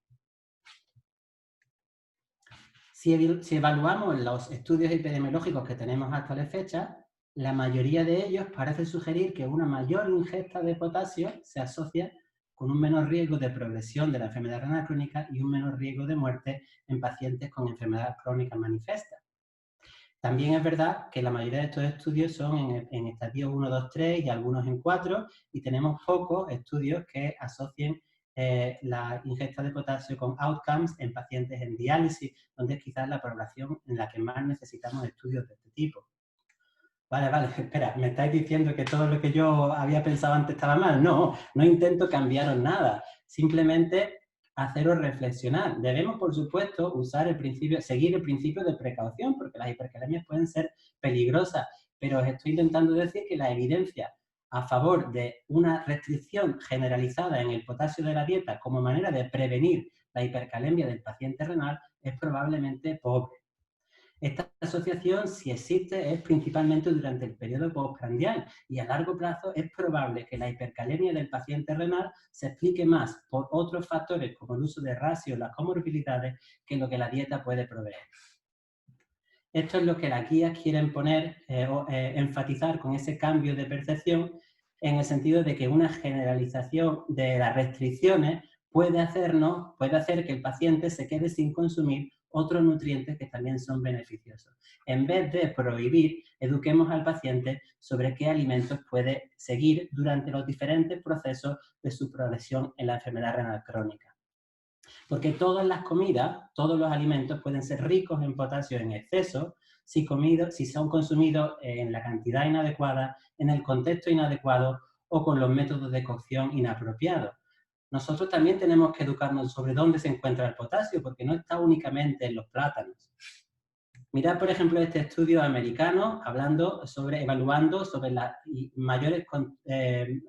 Si evaluamos los estudios epidemiológicos que tenemos hasta la fecha, la mayoría de ellos parece sugerir que una mayor ingesta de potasio se asocia con un menor riesgo de progresión de la enfermedad renal crónica y un menor riesgo de muerte en pacientes con enfermedad crónica manifiesta. También es verdad que la mayoría de estos estudios son en estadios 1, 2, 3 y algunos en 4, y tenemos pocos estudios que asocien la ingesta de potasio con outcomes en pacientes en diálisis, donde es quizás la población en la que más necesitamos estudios de este tipo. Vale, espera, ¿me estáis diciendo que todo lo que yo había pensado antes estaba mal? No, no intento cambiaros nada, simplemente haceros reflexionar. Debemos, por supuesto, seguir el principio de precaución, porque las hipercalemias pueden ser peligrosas, pero os estoy intentando decir que la evidencia a favor de una restricción generalizada en el potasio de la dieta como manera de prevenir la hipercalemia del paciente renal es probablemente pobre. Esta asociación, si existe, es principalmente durante el periodo postprandial y a largo plazo es probable que la hipercalemia del paciente renal se explique más por otros factores como el uso de rasios, las comorbilidades, que lo que la dieta puede proveer. Esto es lo que las guías quieren enfatizar con ese cambio de percepción, en el sentido de que una generalización de las restricciones puede hacer que el paciente se quede sin consumir otros nutrientes que también son beneficiosos. En vez de prohibir, eduquemos al paciente sobre qué alimentos puede seguir durante los diferentes procesos de su progresión en la enfermedad renal crónica. Porque todas las comidas, todos los alimentos pueden ser ricos en potasio en exceso si son consumidos en la cantidad inadecuada, en el contexto inadecuado o con los métodos de cocción inapropiados. Nosotros también tenemos que educarnos sobre dónde se encuentra el potasio, porque no está únicamente en los plátanos. Mirad, por ejemplo, este estudio americano evaluando sobre los mayores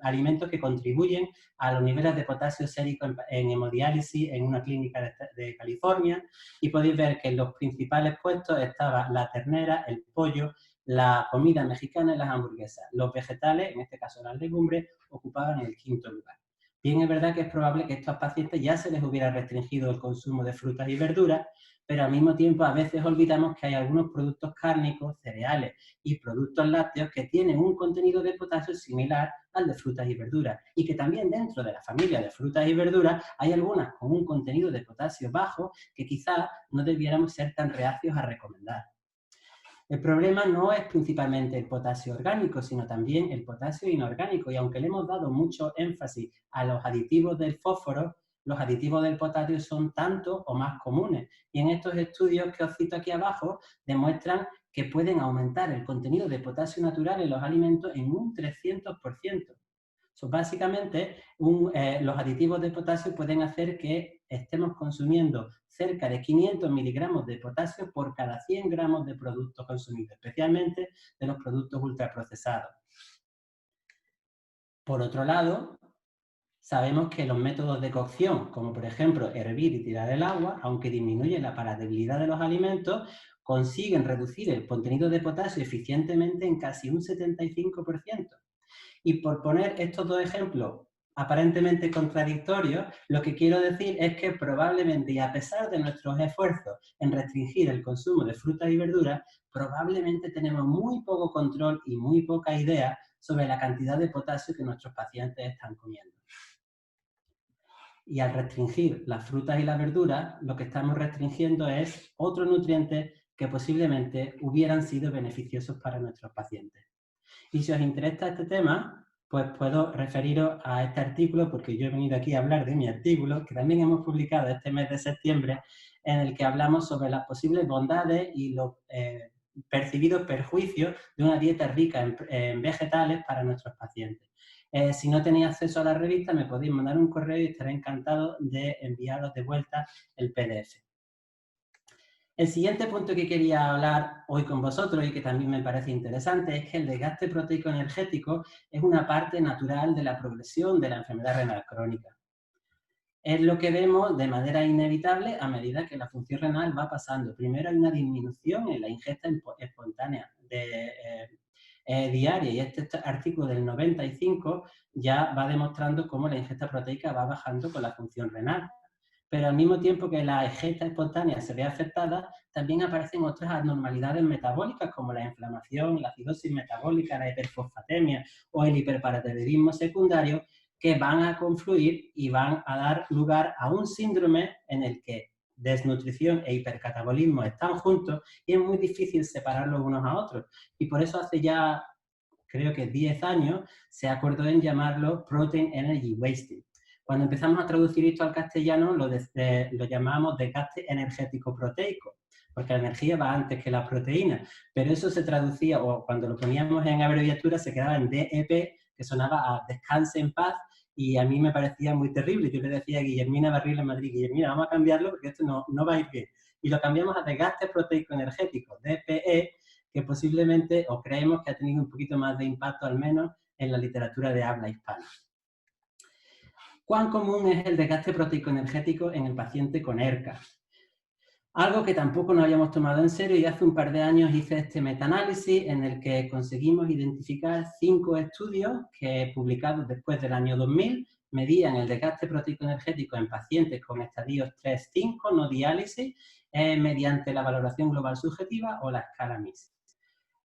alimentos que contribuyen a los niveles de potasio sérico en hemodiálisis en una clínica de California, y podéis ver que en los principales puestos estaba la ternera, el pollo, la comida mexicana y las hamburguesas. Los vegetales, en este caso las legumbres, ocupaban el quinto lugar. Bien, es verdad que es probable que a estos pacientes ya se les hubiera restringido el consumo de frutas y verduras, pero al mismo tiempo a veces olvidamos que hay algunos productos cárnicos, cereales y productos lácteos que tienen un contenido de potasio similar al de frutas y verduras, y que también dentro de la familia de frutas y verduras hay algunas con un contenido de potasio bajo que quizás no debiéramos ser tan reacios a recomendar. El problema no es principalmente el potasio orgánico, sino también el potasio inorgánico, y aunque le hemos dado mucho énfasis a los aditivos del fósforo, los aditivos del potasio son tanto o más comunes. Y en estos estudios que os cito aquí abajo, demuestran que pueden aumentar el contenido de potasio natural en los alimentos en un 300%. Básicamente, los aditivos de potasio pueden hacer que estemos consumiendo cerca de 500 miligramos de potasio por cada 100 gramos de producto consumido, especialmente de los productos ultraprocesados. Por otro lado, sabemos que los métodos de cocción, como por ejemplo hervir y tirar el agua, aunque disminuyen la palatabilidad de los alimentos, consiguen reducir el contenido de potasio eficientemente en casi un 75%. Y por poner estos dos ejemplos aparentemente contradictorios, lo que quiero decir es que probablemente, y a pesar de nuestros esfuerzos en restringir el consumo de frutas y verduras, probablemente tenemos muy poco control y muy poca idea sobre la cantidad de potasio que nuestros pacientes están comiendo. Y al restringir las frutas y las verduras, lo que estamos restringiendo es otro nutriente que posiblemente hubieran sido beneficiosos para nuestros pacientes. Y si os interesa este tema, pues puedo referiros a este artículo, porque yo he venido aquí a hablar de mi artículo, que también hemos publicado este mes de septiembre, en el que hablamos sobre las posibles bondades y los percibidos perjuicios de una dieta rica en vegetales para nuestros pacientes. Si no tenéis acceso a la revista, me podéis mandar un correo y estaré encantado de enviaros de vuelta el PDF. El siguiente punto que quería hablar hoy con vosotros y que también me parece interesante es que el desgaste proteico energético es una parte natural de la progresión de la enfermedad renal crónica. Es lo que vemos de manera inevitable a medida que la función renal va pasando. Primero hay una disminución en la ingesta espontánea diaria, y este artículo del 95 ya va demostrando cómo la ingesta proteica va bajando con la función renal. Pero al mismo tiempo que la ingesta espontánea se ve afectada, también aparecen otras anormalidades metabólicas como la inflamación, la acidosis metabólica, la hiperfosfatemia o el hiperparatiroidismo secundario, que van a confluir y van a dar lugar a un síndrome en el que desnutrición e hipercatabolismo están juntos y es muy difícil separarlos unos a otros. Y por eso hace ya, creo que 10 años, se acordó en llamarlo Protein Energy Wasting, Cuando empezamos a traducir esto al castellano lo llamamos desgaste energético proteico, porque la energía va antes que la proteína, pero eso se traducía, o cuando lo poníamos en abreviatura se quedaba en DEP, que sonaba a descanse en paz, y a mí me parecía muy terrible. Yo le decía a Guillermina Barril en Madrid, Guillermina, vamos a cambiarlo porque esto no va a ir bien. Y lo cambiamos a desgaste proteico energético, DPE, que posiblemente, o creemos que ha tenido un poquito más de impacto al menos en la literatura de habla hispana. ¿Cuán común es el desgaste proteico energético en el paciente con ERCA? Algo que tampoco nos habíamos tomado en serio, y hace un par de años hice este metaanálisis en el que conseguimos identificar 5 estudios que, publicados después del año 2000, medían el desgaste proteico energético en pacientes con estadios 3-5, no diálisis, mediante la valoración global subjetiva o la escala MIS.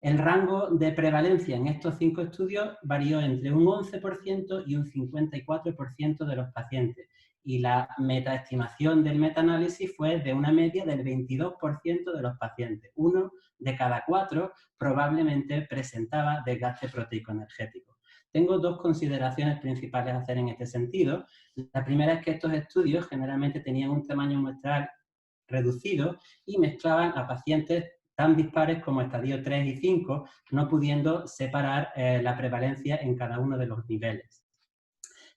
El rango de prevalencia en estos 5 estudios varió entre un 11% y un 54% de los pacientes, y la metaestimación del metaanálisis fue de una media del 22% de los pacientes. 1 de cada 4 probablemente presentaba desgaste proteico energético. Tengo 2 consideraciones principales a hacer en este sentido. La primera es que estos estudios generalmente tenían un tamaño muestral reducido y mezclaban a pacientes tan dispares como estadio 3 y 5, no pudiendo separar la prevalencia en cada uno de los niveles.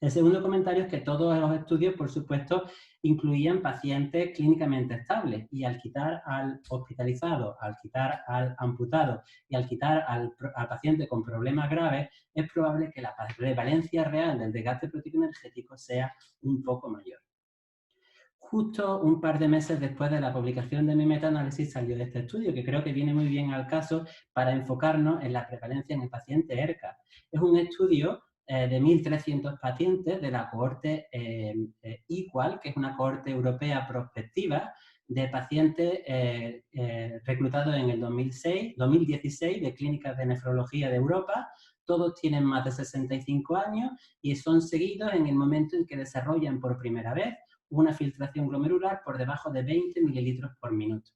El segundo comentario es que todos los estudios, por supuesto, incluían pacientes clínicamente estables, y al quitar al hospitalizado, al quitar al amputado y al quitar al paciente con problemas graves, es probable que la prevalencia real del desgaste proteico energético sea un poco mayor. Justo un par de meses después de la publicación de mi metaanálisis salió este estudio, que creo que viene muy bien al caso para enfocarnos en la prevalencia en el paciente ERCA. Es un estudio de 1.300 pacientes de la cohorte EQUAL, que es una cohorte europea prospectiva de pacientes reclutados en el 2016 de clínicas de nefrología de Europa. Todos tienen más de 65 años y son seguidos en el momento en que desarrollan por primera vez una filtración glomerular por debajo de 20 mililitros por minuto.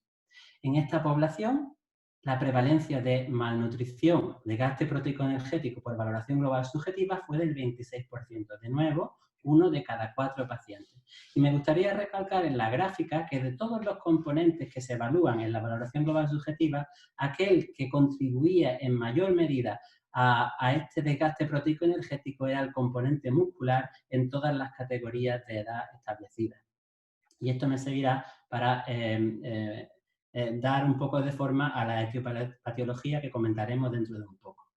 En esta población, la prevalencia de malnutrición, de desgaste proteico energético por valoración global subjetiva fue del 26%. De nuevo, 1 de cada 4 pacientes. Y me gustaría recalcar en la gráfica que de todos los componentes que se evalúan en la valoración global subjetiva, aquel que contribuía en mayor medida a este desgaste proteico energético era el componente muscular en todas las categorías de edad establecidas. Y esto me servirá para dar un poco de forma a la etiopatiología que comentaremos dentro de un poco.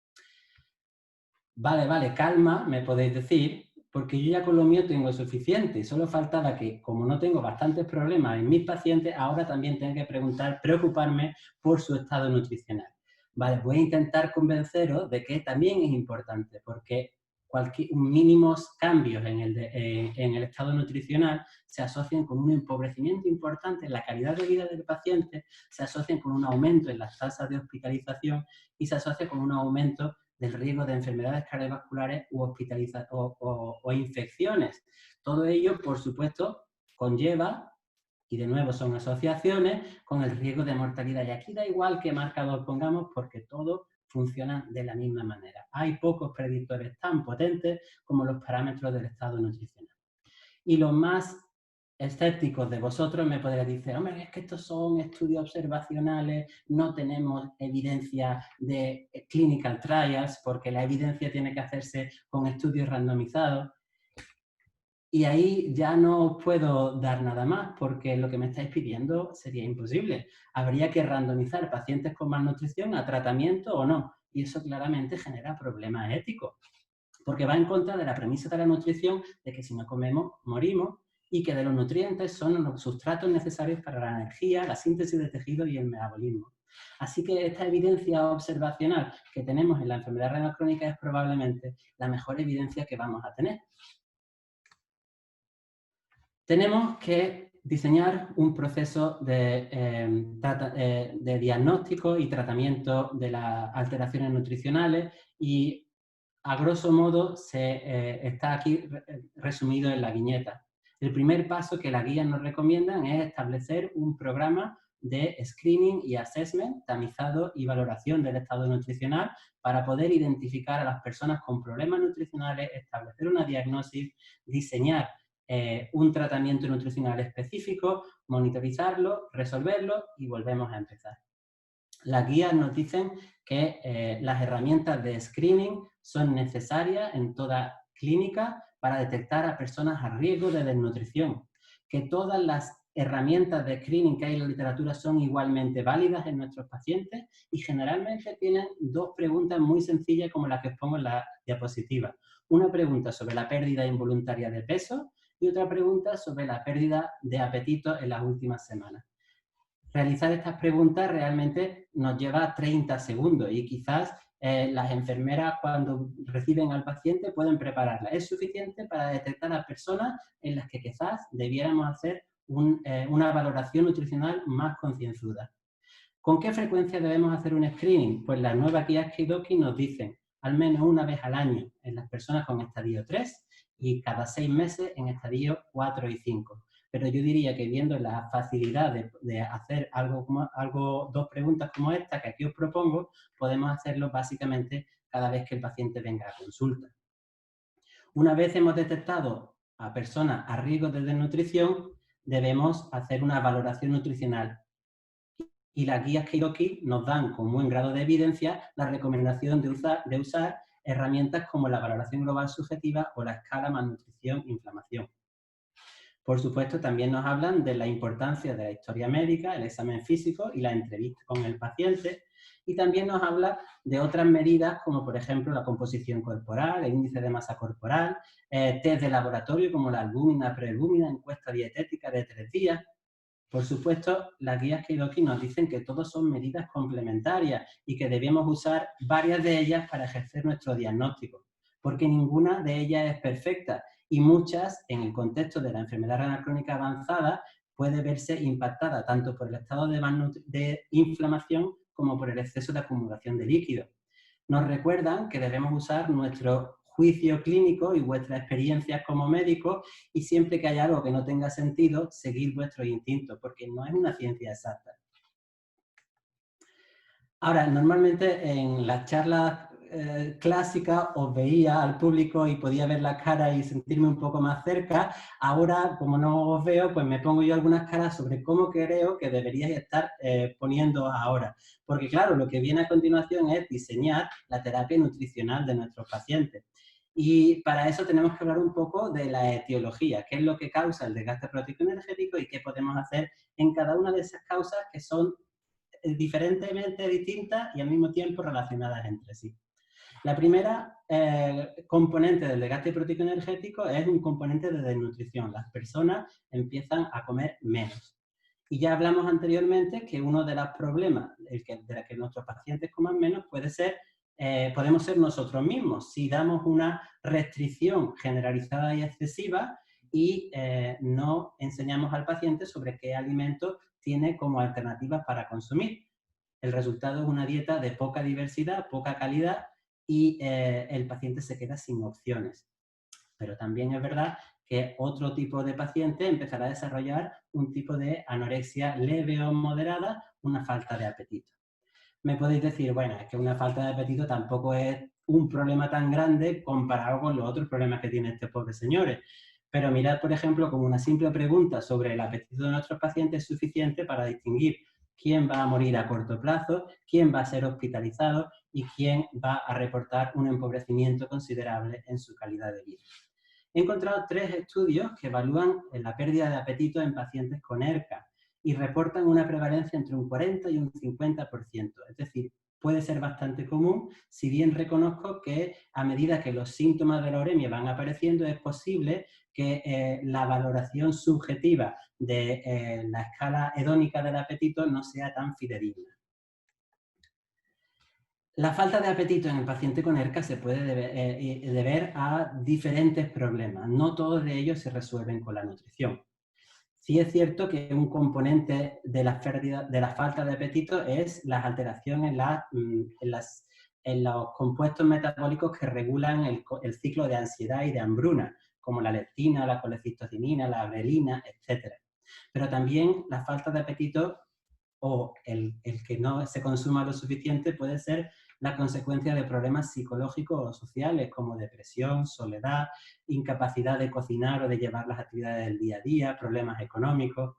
Vale, calma, me podéis decir, porque yo ya con lo mío tengo suficiente. Solo faltaba que, como no tengo bastantes problemas en mis pacientes, ahora también tengo que preocuparme por su estado nutricional. Vale, voy a intentar convenceros de que también es importante, porque mínimos cambios en el estado nutricional se asocian con un empobrecimiento importante en la calidad de vida del paciente, se asocian con un aumento en las tasas de hospitalización y se asocia con un aumento del riesgo de enfermedades cardiovasculares o infecciones. Todo ello, por supuesto, conlleva, y de nuevo son asociaciones, con el riesgo de mortalidad. Y aquí da igual qué marcador pongamos porque todo funciona de la misma manera. Hay pocos predictores tan potentes como los parámetros del estado nutricional. Y los más escépticos de vosotros me podréis decir, hombre, es que estos son estudios observacionales, no tenemos evidencia de clinical trials porque la evidencia tiene que hacerse con estudios randomizados. Y ahí ya no os puedo dar nada más porque lo que me estáis pidiendo sería imposible. Habría que randomizar pacientes con malnutrición a tratamiento o no. Y eso claramente genera problemas éticos. Porque va en contra de la premisa de la nutrición de que si no comemos, morimos, y que de los nutrientes son los sustratos necesarios para la energía, la síntesis de tejido y el metabolismo. Así que esta evidencia observacional que tenemos en la enfermedad renal crónica es probablemente la mejor evidencia que vamos a tener. Tenemos que diseñar un proceso de diagnóstico y tratamiento de las alteraciones nutricionales y, a grosso modo, está aquí resumido en la viñeta. El primer paso que las guías nos recomiendan es establecer un programa de screening y assessment, tamizado y valoración del estado nutricional para poder identificar a las personas con problemas nutricionales, establecer una diagnosis, diseñar un tratamiento nutricional específico, monitorizarlo, resolverlo y volvemos a empezar. Las guías nos dicen que las herramientas de screening son necesarias en toda clínica para detectar a personas a riesgo de desnutrición, que todas las herramientas de screening que hay en la literatura son igualmente válidas en nuestros pacientes y generalmente tienen dos preguntas muy sencillas como las que os pongo en la diapositiva. Una pregunta sobre la pérdida involuntaria de peso y otra pregunta sobre la pérdida de apetito en las últimas semanas. Realizar estas preguntas realmente nos lleva 30 segundos y quizás las enfermeras cuando reciben al paciente pueden prepararla. Es suficiente para detectar a personas en las que quizás debiéramos hacer una valoración nutricional más concienzuda. ¿Con qué frecuencia debemos hacer un screening? Pues las nuevas guías Kidoki nos dicen al menos una vez al año en las personas con estadio 3 y cada 6 meses en estadio 4 y 5. Pero yo diría que viendo la facilidad de hacer dos preguntas como esta que aquí os propongo, podemos hacerlo básicamente cada vez que el paciente venga a consulta. Una vez hemos detectado a personas a riesgo de desnutrición, debemos hacer una valoración nutricional. Y las guías Kidoki nos dan con buen grado de evidencia la recomendación de usar herramientas como la valoración global subjetiva o la escala malnutrición-inflamación. Por supuesto, también nos hablan de la importancia de la historia médica, el examen físico y la entrevista con el paciente. Y también nos habla de otras medidas como, por ejemplo, la composición corporal, el índice de masa corporal, test de laboratorio como la albúmina, prealbúmina, encuesta dietética de 3 días. Por supuesto, las guías Kidoki nos dicen que todos son medidas complementarias y que debemos usar varias de ellas para ejercer nuestro diagnóstico, porque ninguna de ellas es perfecta y muchas, en el contexto de la enfermedad renal crónica avanzada, puede verse impactada tanto por el estado de inflamación como por el exceso de acumulación de líquidos. Nos recuerdan que debemos usar nuestro juicio clínico y vuestras experiencias como médicos y siempre que haya algo que no tenga sentido, seguir vuestros instintos, porque no es una ciencia exacta. Ahora, normalmente en las charlas clásicas os veía al público y podía ver las caras y sentirme un poco más cerca. Ahora, como no os veo, pues me pongo yo algunas caras sobre cómo creo que deberíais estar poniendo ahora. Porque claro, lo que viene a continuación es diseñar la terapia nutricional de nuestros pacientes. Y para eso tenemos que hablar un poco de la etiología, qué es lo que causa el desgaste proteico-energético y qué podemos hacer en cada una de esas causas que son diferentemente distintas y al mismo tiempo relacionadas entre sí. La primera componente del desgaste proteico-energético es un componente de desnutrición. Las personas empiezan a comer menos. Y ya hablamos anteriormente que uno de los problemas de que nuestros pacientes coman menos puede ser, podemos ser nosotros mismos. Si damos una restricción generalizada y excesiva y no enseñamos al paciente sobre qué alimentos tiene como alternativas para consumir. El resultado es una dieta de poca diversidad, poca calidad y el paciente se queda sin opciones. Pero también es verdad que otro tipo de paciente empezará a desarrollar un tipo de anorexia leve o moderada, una falta de apetito. Me podéis decir, bueno, es que una falta de apetito tampoco es un problema tan grande comparado con los otros problemas que tienen estos pobres señores. Pero mirad, por ejemplo, como una simple pregunta sobre el apetito de nuestros pacientes es suficiente para distinguir quién va a morir a corto plazo, quién va a ser hospitalizado y quién va a reportar un empobrecimiento considerable en su calidad de vida. He encontrado 3 estudios que evalúan la pérdida de apetito en pacientes con ERCA y reportan una prevalencia entre un 40 y un 50%. Es decir, puede ser bastante común, si bien reconozco que a medida que los síntomas de la uremia van apareciendo, es posible que la valoración subjetiva de la escala hedónica del apetito no sea tan fidedigna. La falta de apetito en el paciente con ERCA se puede deber a diferentes problemas. No todos de ellos se resuelven con la nutrición. Sí es cierto que un componente de la falta de apetito es las alteraciones en los compuestos metabólicos que regulan el ciclo de ansiedad y de hambruna, como la leptina, la colecistocinina, la grelina, etc. Pero también la falta de apetito o el que no se consuma lo suficiente puede ser la consecuencia de problemas psicológicos o sociales como depresión, soledad, incapacidad de cocinar o de llevar las actividades del día a día, problemas económicos.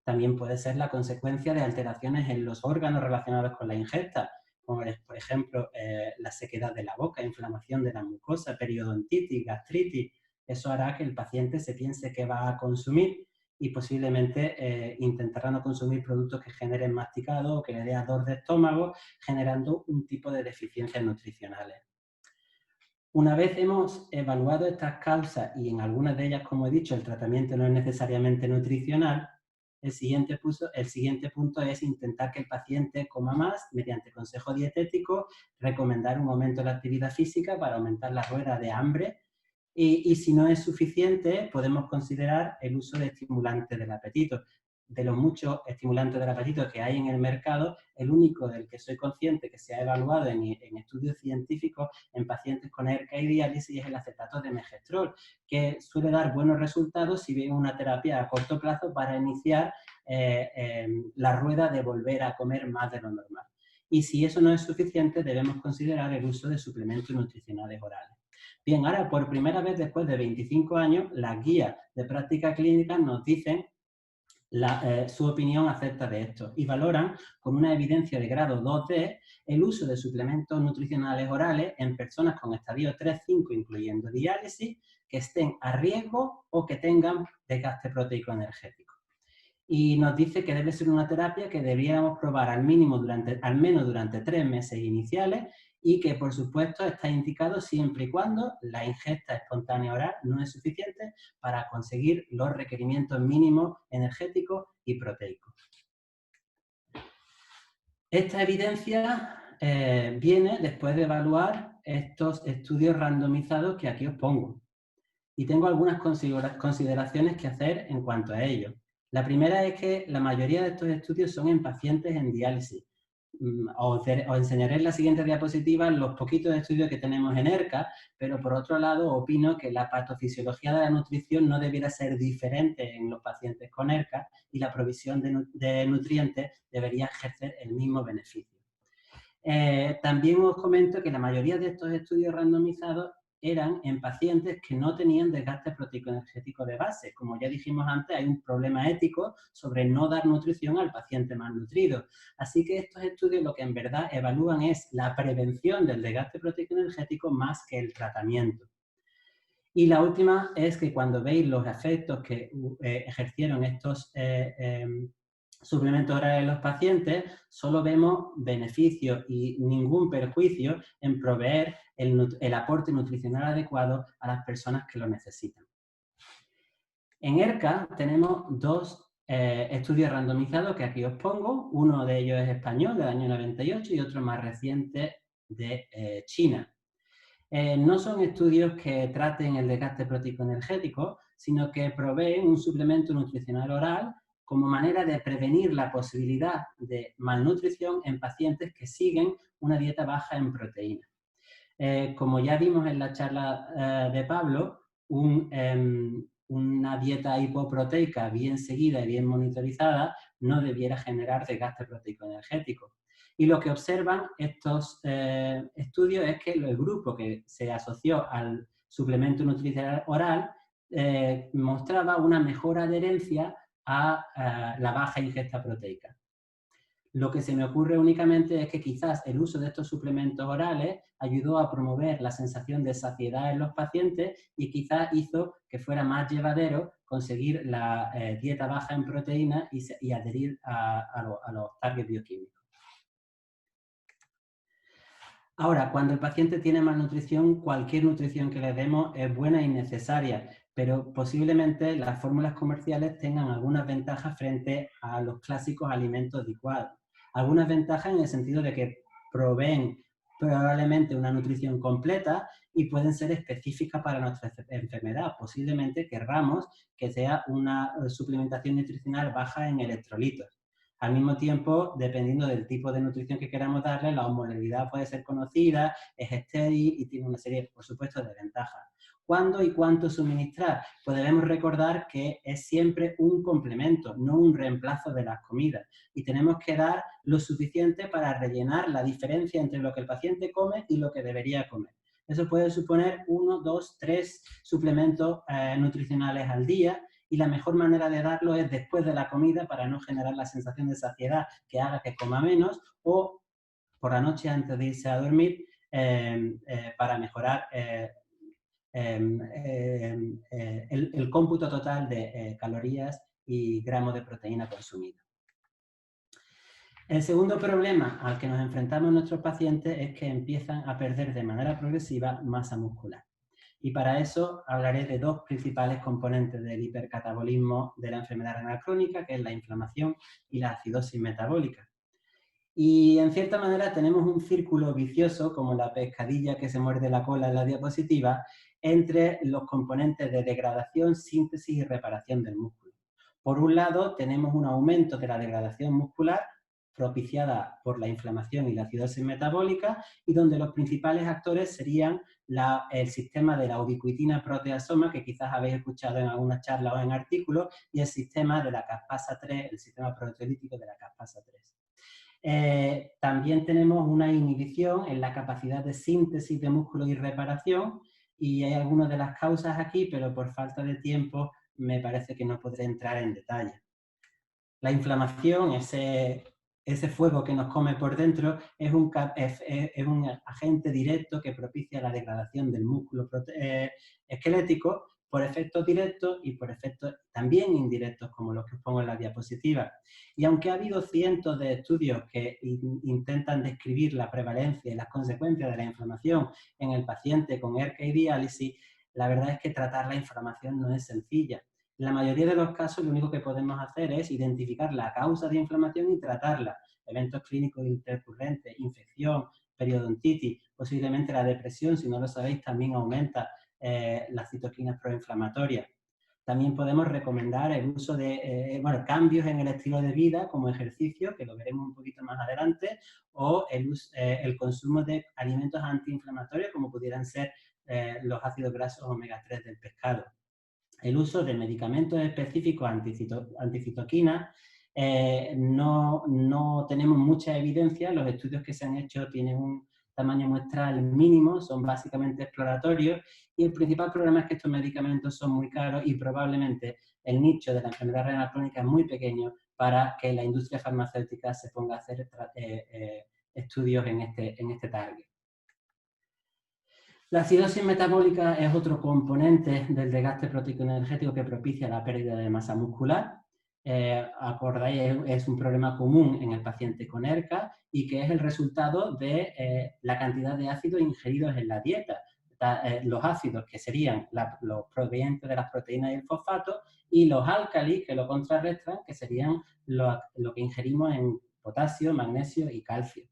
También puede ser la consecuencia de alteraciones en los órganos relacionados con la ingesta, como por ejemplo la sequedad de la boca, inflamación de la mucosa, periodontitis, gastritis. Eso hará que el paciente se piense que va a consumir y posiblemente intentará no consumir productos que generen masticado o que le dé ardor de estómago, generando un tipo de deficiencias nutricionales. Una vez hemos evaluado estas causas y en algunas de ellas, como he dicho, el tratamiento no es necesariamente nutricional, el siguiente punto es intentar que el paciente coma más mediante consejo dietético, recomendar un aumento de la actividad física para aumentar la rueda de hambre y si no es suficiente, podemos considerar el uso de estimulantes del apetito. De los muchos estimulantes del apetito que hay en el mercado, el único del que soy consciente que se ha evaluado en estudios científicos en pacientes con ERCA y diálisis es el acetato de megestrol, que suele dar buenos resultados si bien una terapia a corto plazo para iniciar la rueda de volver a comer más de lo normal. Y si eso no es suficiente, debemos considerar el uso de suplementos nutricionales orales. Bien, ahora por primera vez después de 25 años, las guías de práctica clínica nos dicen su opinión acerca de esto y valoran con una evidencia de grado 2D el uso de suplementos nutricionales orales en personas con estadio 3-5, incluyendo diálisis, que estén a riesgo o que tengan desgaste proteico energético. Y nos dice que debe ser una terapia que debiéramos probar al menos durante 3 meses iniciales y que, por supuesto, está indicado siempre y cuando la ingesta espontánea oral no es suficiente para conseguir los requerimientos mínimos energéticos y proteicos. Esta evidencia viene después de evaluar estos estudios randomizados que aquí os pongo. Y tengo algunas consideraciones que hacer en cuanto a ello. La primera es que la mayoría de estos estudios son en pacientes en diálisis. Os enseñaré en la siguiente diapositiva los poquitos estudios que tenemos en ERCA, pero por otro lado opino que la patofisiología de la nutrición no debiera ser diferente en los pacientes con ERCA y la provisión de nutrientes debería ejercer el mismo beneficio. También os comento que la mayoría de estos estudios randomizados eran en pacientes que no tenían desgaste proteico-energético de base. Como ya dijimos antes, hay un problema ético sobre no dar nutrición al paciente malnutrido. Así que estos estudios lo que en verdad evalúan es la prevención del desgaste proteico-energético más que el tratamiento. Y la última es que cuando veis los efectos que ejercieron estos suplementos orales en los pacientes, solo vemos beneficios y ningún perjuicio en proveer el aporte nutricional adecuado a las personas que lo necesitan. En ERCA tenemos 2 estudios randomizados que aquí os pongo. Uno de ellos es español, del año 98, y otro más reciente de China. No son estudios que traten el desgaste proteico-energético, sino que proveen un suplemento nutricional oral como manera de prevenir la posibilidad de malnutrición en pacientes que siguen una dieta baja en proteínas. Como ya vimos en la charla de Pablo, una dieta hipoproteica bien seguida y bien monitorizada no debiera generar desgaste proteico-energético. Y lo que observan estos estudios es que el grupo que se asoció al suplemento nutricional oral mostraba una mejor adherencia a la baja ingesta proteica. Lo que se me ocurre únicamente es que quizás el uso de estos suplementos orales ayudó a promover la sensación de saciedad en los pacientes y quizás hizo que fuera más llevadero conseguir la dieta baja en proteínas y adherir a los targets bioquímicos. Ahora, cuando el paciente tiene malnutrición, cualquier nutrición que le demos es buena y necesaria, pero posiblemente las fórmulas comerciales tengan algunas ventajas frente a los clásicos alimentos licuados. Algunas ventajas en el sentido de que proveen probablemente una nutrición completa y pueden ser específicas para nuestra enfermedad. Posiblemente querramos que sea una suplementación nutricional baja en electrolitos. Al mismo tiempo, dependiendo del tipo de nutrición que queramos darle, la osmolaridad puede ser conocida, es estéril y tiene una serie, por supuesto, de ventajas. ¿Cuándo y cuánto suministrar? Pues debemos recordar que es siempre un complemento, no un reemplazo de las comidas. Y tenemos que dar lo suficiente para rellenar la diferencia entre lo que el paciente come y lo que debería comer. Eso puede suponer 1, 2, 3 suplementos nutricionales al día, y la mejor manera de darlo es después de la comida para no generar la sensación de saciedad que haga que coma menos, o por la noche antes de irse a dormir para mejorar el cómputo total de calorías y gramos de proteína consumidos. El segundo problema al que nos enfrentamos nuestros pacientes es que empiezan a perder de manera progresiva masa muscular. Y para eso hablaré de dos principales componentes del hipercatabolismo de la enfermedad renal crónica, que es la inflamación y la acidosis metabólica. Y en cierta manera tenemos un círculo vicioso, como la pescadilla que se muerde la cola en la diapositiva, entre los componentes de degradación, síntesis y reparación del músculo. Por un lado, tenemos un aumento de la degradación muscular propiciada por la inflamación y la acidosis metabólica, y donde los principales actores serían el sistema de la ubiquitina proteasoma, que quizás habéis escuchado en alguna charla o en artículos, y el sistema de la caspasa 3, el sistema proteolítico de la caspasa 3. También tenemos una inhibición en la capacidad de síntesis de músculo y reparación, y hay algunas de las causas aquí, pero por falta de tiempo me parece que no podré entrar en detalle. La inflamación, ese fuego que nos come por dentro, es un agente directo que propicia la degradación del músculo esquelético por efectos directos y por efectos también indirectos, como los que os pongo en la diapositiva. Y aunque ha habido cientos de estudios que intentan describir la prevalencia y las consecuencias de la inflamación en el paciente con ERCA y diálisis, la verdad es que tratar la inflamación no es sencilla. En la mayoría de los casos lo único que podemos hacer es identificar la causa de inflamación y tratarla. Eventos clínicos intercurrentes, infección, periodontitis, posiblemente la depresión, si no lo sabéis, también aumenta las citoquinas proinflamatorias. También podemos recomendar el uso de cambios en el estilo de vida, como ejercicio, que lo veremos un poquito más adelante, o el consumo de alimentos antiinflamatorios, como pudieran ser los ácidos grasos omega 3 del pescado. El uso de medicamentos específicos anticitoquinas, no tenemos mucha evidencia. Los estudios que se han hecho tienen un tamaño muestral mínimo, son básicamente exploratorios, y el principal problema es que estos medicamentos son muy caros y probablemente el nicho de la enfermedad renal crónica es muy pequeño para que la industria farmacéutica se ponga a hacer estudios en este target. La acidosis metabólica es otro componente del desgaste proteico-energético que propicia la pérdida de masa muscular. Acordáis, es un problema común en el paciente con ERCA y que es el resultado de la cantidad de ácidos ingeridos en la dieta. Los ácidos, que serían los provenientes de las proteínas y el fosfato, y los álcalis, que lo contrarrestan, que serían lo que ingerimos en potasio, magnesio y calcio.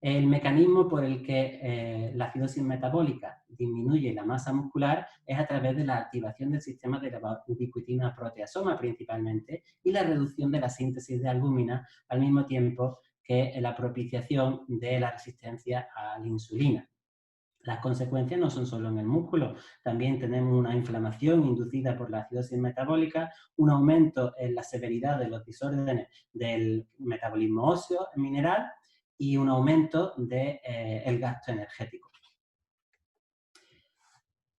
El mecanismo por el que la acidosis metabólica disminuye la masa muscular es a través de la activación del sistema de la ubiquitina proteasoma principalmente, y la reducción de la síntesis de albúmina, al mismo tiempo que la propiciación de la resistencia a la insulina. Las consecuencias no son solo en el músculo, también tenemos una inflamación inducida por la acidosis metabólica, un aumento en la severidad de los desórdenes del metabolismo óseo mineral y un aumento del gasto energético.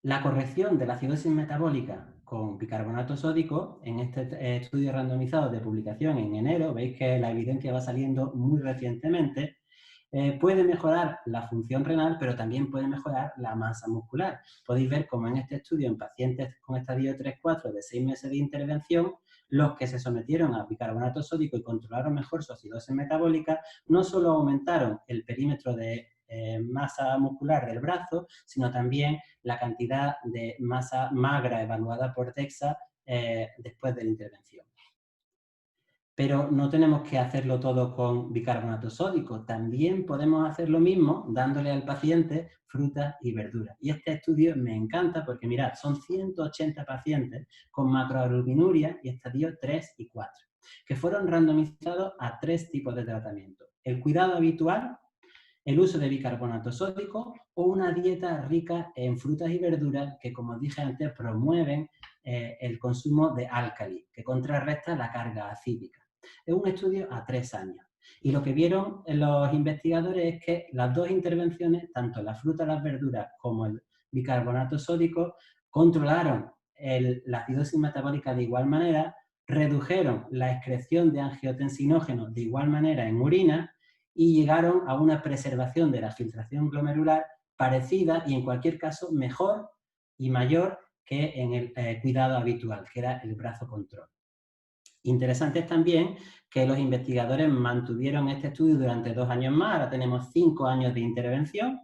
La corrección de la acidosis metabólica con bicarbonato sódico, en este estudio randomizado de publicación en enero, veis que la evidencia va saliendo muy recientemente, puede mejorar la función renal, pero también puede mejorar la masa muscular. Podéis ver como en este estudio, en pacientes con estadio 3-4 de 6 meses de intervención, los que se sometieron a bicarbonato sódico y controlaron mejor su acidosis metabólica, no solo aumentaron el perímetro de masa muscular del brazo, sino también la cantidad de masa magra evaluada por DEXA después de la intervención. Pero no tenemos que hacerlo todo con bicarbonato sódico, también podemos hacer lo mismo dándole al paciente frutas y verduras. Y este estudio me encanta porque, mirad, son 180 pacientes con macroalbuminuria y estadio 3 y 4, que fueron randomizados a 3 tipos de tratamiento. El cuidado habitual, el uso de bicarbonato sódico o una dieta rica en frutas y verduras que, como dije antes, promueven el consumo de álcali, que contrarresta la carga acídica. Es un estudio a 3 años. Y lo que vieron los investigadores es que las dos intervenciones, tanto la fruta, las verduras como el bicarbonato sódico, controlaron la acidosis metabólica de igual manera, redujeron la excreción de angiotensinógenos de igual manera en orina y llegaron a una preservación de la filtración glomerular parecida y en cualquier caso mejor y mayor que en el cuidado habitual, que era el brazo control. Interesante es también que los investigadores mantuvieron este estudio durante 2 años más, ahora tenemos 5 años de intervención,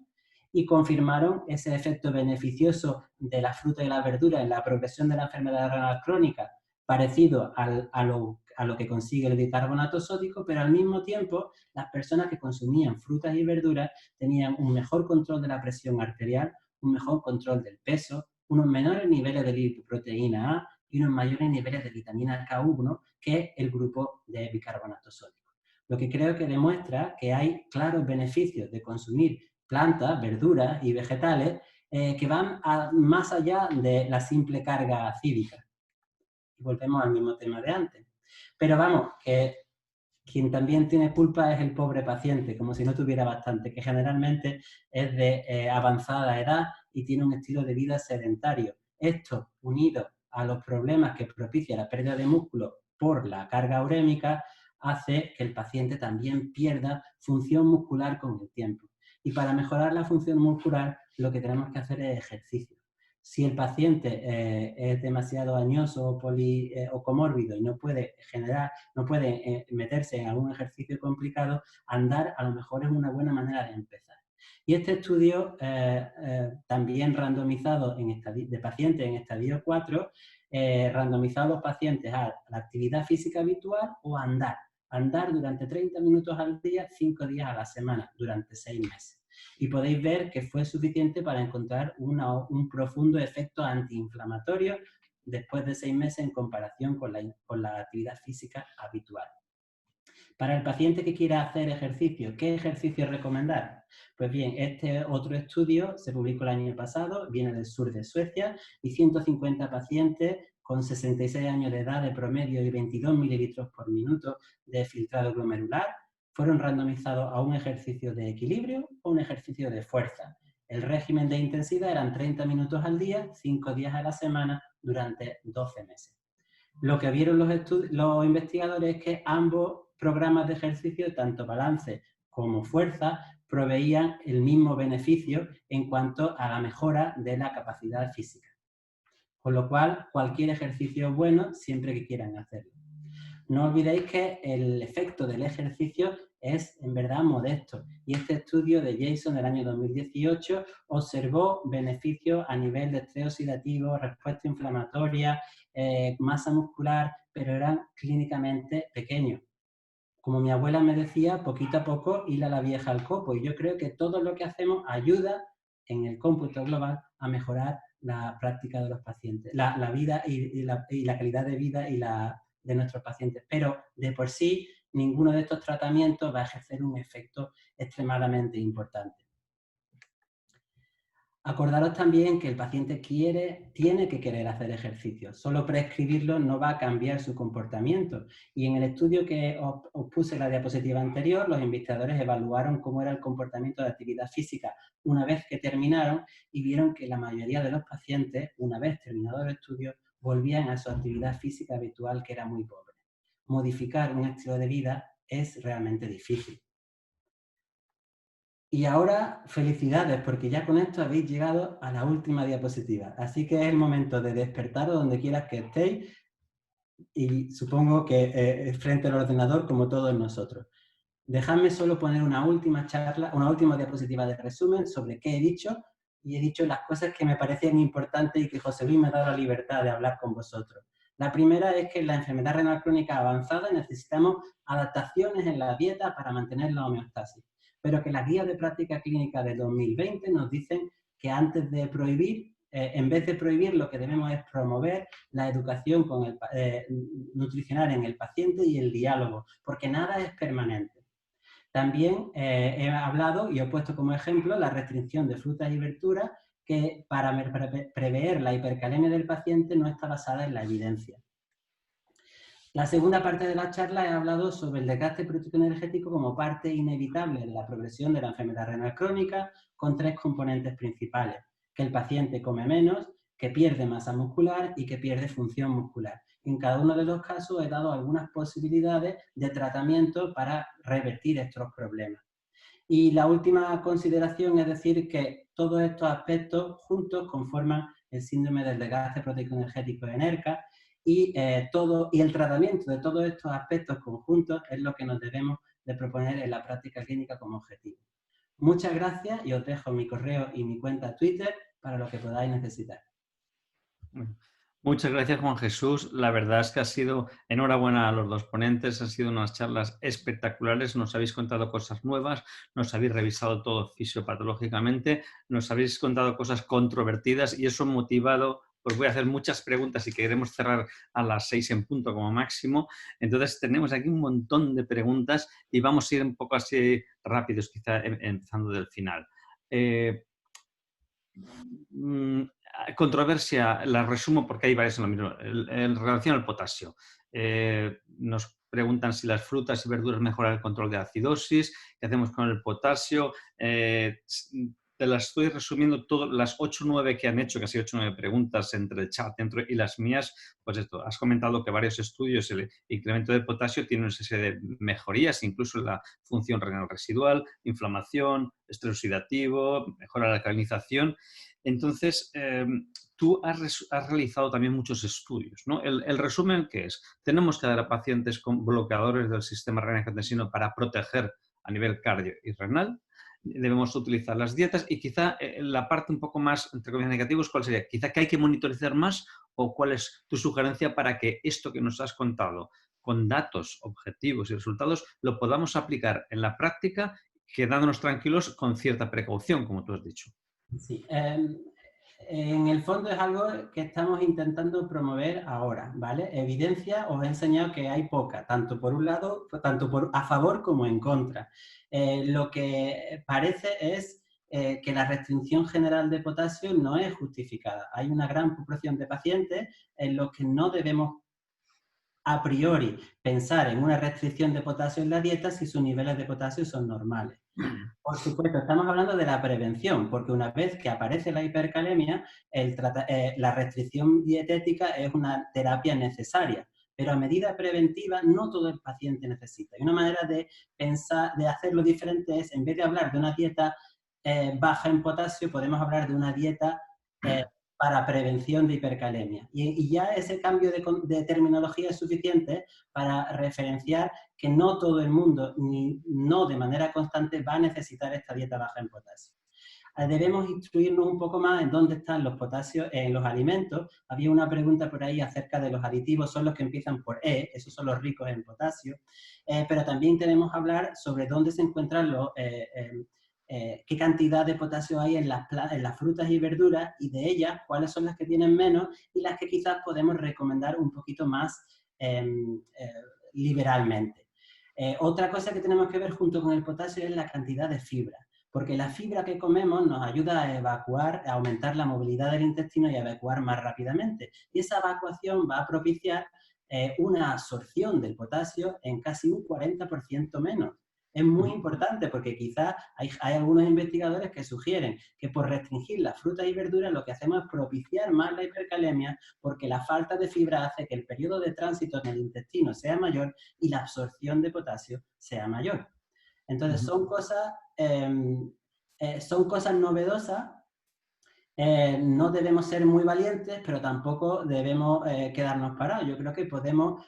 y confirmaron ese efecto beneficioso de la fruta y la verdura en la progresión de la enfermedad renal crónica, parecido a lo que consigue el bicarbonato sódico, pero al mismo tiempo las personas que consumían frutas y verduras tenían un mejor control de la presión arterial, un mejor control del peso, unos menores niveles de lipoproteína A y unos mayores niveles de vitamina K1 que el grupo de bicarbonato sódico. Lo que creo que demuestra que hay claros beneficios de consumir plantas, verduras y vegetales que van más allá de la simple carga acídica. Y volvemos al mismo tema de antes. Pero vamos, que quien también tiene culpa es el pobre paciente, como si no tuviera bastante, que generalmente es de avanzada edad y tiene un estilo de vida sedentario. Esto, unido a los problemas que propicia la pérdida de músculo por la carga urémica, hace que el paciente también pierda función muscular con el tiempo. Y para mejorar la función muscular, lo que tenemos que hacer es ejercicio. Si el paciente es demasiado añoso o comórbido y no puede meterse en algún ejercicio complicado, andar a lo mejor es una buena manera de empezar. Y este estudio, también randomizado de pacientes en estadio 4, randomizado a los pacientes a la actividad física habitual o a andar durante 30 minutos al día, 5 días a la semana, durante 6 meses. Y podéis ver que fue suficiente para encontrar un profundo efecto antiinflamatorio después de 6 meses en comparación con la actividad física habitual. Para el paciente que quiera hacer ejercicio, ¿qué ejercicio recomendar? Pues bien, este otro estudio se publicó el año pasado, viene del sur de Suecia, y 150 pacientes con 66 años de edad de promedio y 22 mililitros por minuto de filtrado glomerular fueron randomizados a un ejercicio de equilibrio o un ejercicio de fuerza. El régimen de intensidad eran 30 minutos al día, 5 días a la semana, durante 12 meses. Lo que vieron los investigadores es que ambos programas de ejercicio, tanto balance como fuerza, proveían el mismo beneficio en cuanto a la mejora de la capacidad física. Con lo cual, cualquier ejercicio es bueno siempre que quieran hacerlo. No olvidéis que el efecto del ejercicio es en verdad modesto y este estudio de Jason del año 2018 observó beneficios a nivel de estrés oxidativo, respuesta inflamatoria, masa muscular, pero eran clínicamente pequeños. Como mi abuela me decía, poquito a poco hila la vieja al copo, y yo creo que todo lo que hacemos ayuda en el cómputo global a mejorar la práctica de los pacientes, la vida y la calidad de vida de nuestros pacientes, pero de por sí ninguno de estos tratamientos va a ejercer un efecto extremadamente importante. Acordaros también que el paciente tiene que querer hacer ejercicio. Solo prescribirlo no va a cambiar su comportamiento. Y en el estudio que os puse en la diapositiva anterior, los investigadores evaluaron cómo era el comportamiento de actividad física una vez que terminaron y vieron que la mayoría de los pacientes, una vez terminado el estudio, volvían a su actividad física habitual, que era muy pobre. Modificar un estilo de vida es realmente difícil. Y ahora, felicidades, porque ya con esto habéis llegado a la última diapositiva. Así que es el momento de despertaros donde quieras que estéis y supongo que frente al ordenador como todos nosotros. Dejadme solo poner una última diapositiva de resumen sobre qué he dicho, y he dicho las cosas que me parecían importantes y que José Luis me ha dado la libertad de hablar con vosotros. La primera es que en la enfermedad renal crónica avanzada necesitamos adaptaciones en la dieta para mantener la homeostasis, pero que las guías de práctica clínica de 2020 nos dicen que antes de prohibir, en vez de prohibir, lo que debemos es promover la educación nutricional en el paciente y el diálogo, porque nada es permanente. También he hablado y he puesto como ejemplo la restricción de frutas y verduras, que para prever la hipercalemia del paciente no está basada en la evidencia. La segunda parte de la charla he hablado sobre el desgaste proteico-energético como parte inevitable de la progresión de la enfermedad renal crónica, con 3 componentes principales: que el paciente come menos, que pierde masa muscular y que pierde función muscular. En cada uno de los casos he dado algunas posibilidades de tratamiento para revertir estos problemas. Y la última consideración es decir que todos estos aspectos juntos conforman el síndrome del desgaste proteico-energético de ENERCA, y el tratamiento de todos estos aspectos conjuntos es lo que nos debemos de proponer en la práctica clínica como objetivo. Muchas gracias y os dejo mi correo y mi cuenta Twitter para lo que podáis necesitar. Muchas gracias, Juan Jesús. La verdad es que ha sido, enhorabuena a los dos ponentes, han sido unas charlas espectaculares, nos habéis contado cosas nuevas, nos habéis revisado todo fisiopatológicamente, nos habéis contado cosas controvertidas y eso ha motivado. Pues voy a hacer muchas preguntas y queremos cerrar a las 6 en punto como máximo. Entonces tenemos aquí un montón de preguntas y vamos a ir un poco así rápidos, quizá empezando del final. Controversia, la resumo porque hay varias en lo mismo. En relación al potasio, nos preguntan si las frutas y verduras mejoran el control de acidosis, qué hacemos con el potasio. Te las estoy resumiendo todas las 8 o 9 que han hecho, casi 8 o 9 preguntas entre el chat y las mías. Pues esto, has comentado que varios estudios, el incremento del potasio tiene una serie de mejorías, incluso en la función renal residual, inflamación, estrés oxidativo, mejora la alcalinización. Entonces, tú has realizado también muchos estudios, ¿no? El resumen, ¿qué es? Tenemos que dar a pacientes con bloqueadores del sistema renal-angiotensino para proteger a nivel cardio y renal. Debemos utilizar las dietas y quizá la parte un poco más, entre comillas, negativos, ¿cuál sería? Quizá que hay que monitorizar más, o cuál es tu sugerencia para que esto que nos has contado con datos objetivos y resultados lo podamos aplicar en la práctica, quedándonos tranquilos con cierta precaución, como tú has dicho. Sí, en el fondo es algo que estamos intentando promover ahora, ¿vale? Evidencia, os he enseñado que hay poca, tanto por un lado, tanto a favor como en contra. Lo que parece es que la restricción general de potasio no es justificada. Hay una gran proporción de pacientes en los que no debemos a priori pensar en una restricción de potasio en la dieta si sus niveles de potasio son normales. Por supuesto, estamos hablando de la prevención, porque una vez que aparece la hipercalemia, la restricción dietética es una terapia necesaria, pero a medida preventiva no todo el paciente necesita. Y una manera de pensar, de hacerlo diferente es, en vez de hablar de una dieta baja en potasio, podemos hablar de una dieta para prevención de hipercalemia. Y ya ese cambio de terminología es suficiente para referenciar que no todo el mundo, ni no de manera constante, va a necesitar esta dieta baja en potasio. Debemos instruirnos un poco más en dónde están los potasios en los alimentos. Había una pregunta por ahí acerca de los aditivos, son los que empiezan por E, esos son los ricos en potasio, pero también tenemos que hablar sobre dónde se encuentran los... qué cantidad de potasio hay en las frutas y verduras, y de ellas cuáles son las que tienen menos y las que quizás podemos recomendar un poquito más liberalmente. Otra cosa que tenemos que ver junto con el potasio es la cantidad de fibra, porque la fibra que comemos nos ayuda a evacuar, a aumentar la movilidad del intestino y a evacuar más rápidamente. Y esa evacuación va a propiciar una absorción del potasio en casi un 40% menos. Es muy importante porque quizás hay algunos investigadores que sugieren que por restringir las frutas y verduras lo que hacemos es propiciar más la hipercalemia, porque la falta de fibra hace que el periodo de tránsito en el intestino sea mayor y la absorción de potasio sea mayor. Entonces son cosas novedosas. No debemos ser muy valientes, pero tampoco debemos quedarnos parados. Yo creo que podemos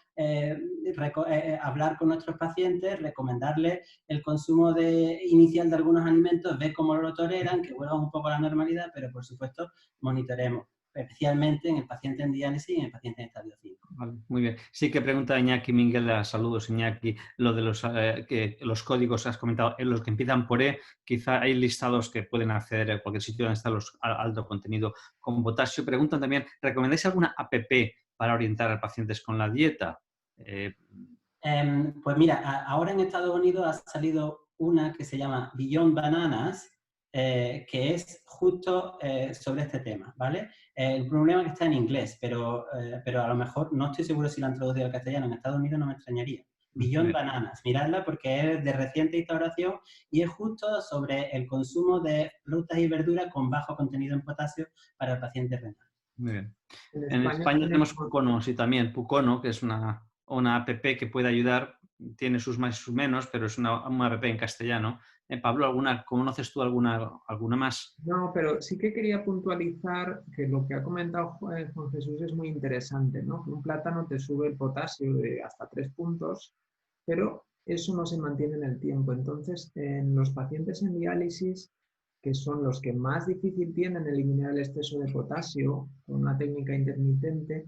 hablar con nuestros pacientes, recomendarles el consumo inicial de algunos alimentos, ver cómo lo toleran, que vuelvan un poco a la normalidad, pero por supuesto monitoremos, especialmente en el paciente en diálisis y en el paciente en estadio 5. Vale, muy bien. Sí que pregunta Iñaki Minguela, saludos Iñaki, lo de los códigos has comentado, en los que empiezan por E, quizá hay listados que pueden acceder a cualquier sitio donde está alto contenido con potasio. Preguntan también, ¿recomendáis alguna app para orientar a pacientes con la dieta? Pues mira, ahora en Estados Unidos ha salido una que se llama Beyond Bananas, que es justo sobre este tema, ¿vale? El problema es que está en inglés, pero a lo mejor no estoy seguro si la han traducido al castellano. En Estados Unidos no me extrañaría. Beyond Bananas, miradla porque es de reciente instauración y es justo sobre el consumo de frutas y verduras con bajo contenido en potasio para el paciente renal. Muy bien. En España tenemos Pucono, sí, también. Pucono, que es una app que puede ayudar, tiene sus más y sus menos, pero es una app en castellano. Pablo, ¿conoces tú alguna más? No, pero sí que quería puntualizar que lo que ha comentado Juan Jesús es muy interesante, ¿no? Que un plátano te sube el potasio de hasta 3 puntos, pero eso no se mantiene en el tiempo. Entonces, en los pacientes en diálisis, que son los que más difícil tienen eliminar el exceso de potasio con una técnica intermitente,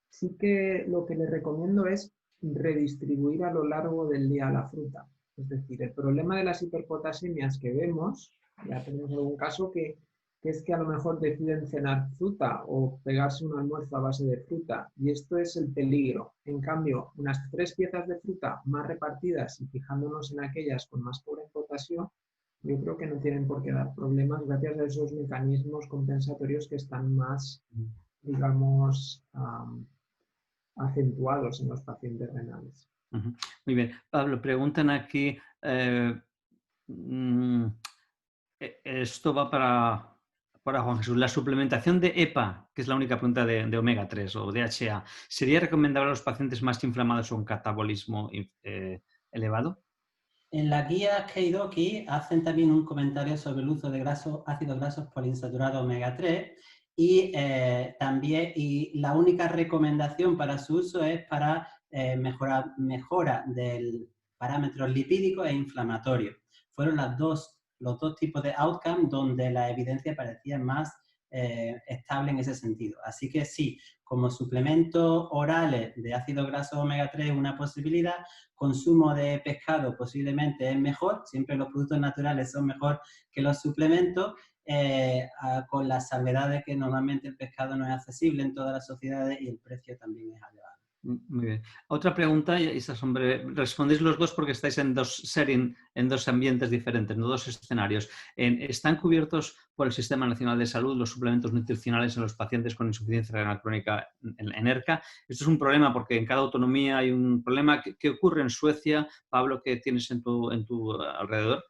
sí que lo que les recomiendo es redistribuir a lo largo del día la fruta. Es decir, el problema de las hiperpotasemias que vemos, ya tenemos algún caso que es que a lo mejor deciden cenar fruta o pegarse un almuerzo a base de fruta, y esto es el peligro. En cambio, unas 3 piezas de fruta más repartidas y fijándonos en aquellas con más pobre potasio, yo creo que no tienen por qué dar problemas gracias a esos mecanismos compensatorios que están más, digamos, acentuados en los pacientes renales. Muy bien. Pablo, preguntan aquí, esto va para Juan Jesús. La suplementación de EPA, que es la única pregunta de omega 3 o DHA, ¿sería recomendable a los pacientes más inflamados o con catabolismo elevado? En la guía Keidoki hacen también un comentario sobre el uso de ácidos grasos poliinsaturados omega 3 y también la única recomendación para su uso es para mejora del parámetros lipídicos e inflamatorios. Fueron los dos tipos de outcome donde la evidencia parecía más estable en ese sentido. Así que sí, como suplementos orales de ácidos grasos omega 3 es una posibilidad. Consumo de pescado posiblemente es mejor, siempre los productos naturales son mejor que los suplementos, con la salvedad de que normalmente el pescado no es accesible en todas las sociedades y el precio también es elevado. Muy bien. Otra pregunta, y respondéis los dos porque estáis en dos ambientes diferentes, no dos escenarios. ¿Están cubiertos por el Sistema Nacional de Salud los suplementos nutricionales en los pacientes con insuficiencia renal crónica en ERCA? Esto es un problema porque en cada autonomía hay un problema. ¿Qué ocurre en Suecia, Pablo, que tienes en tu alrededor?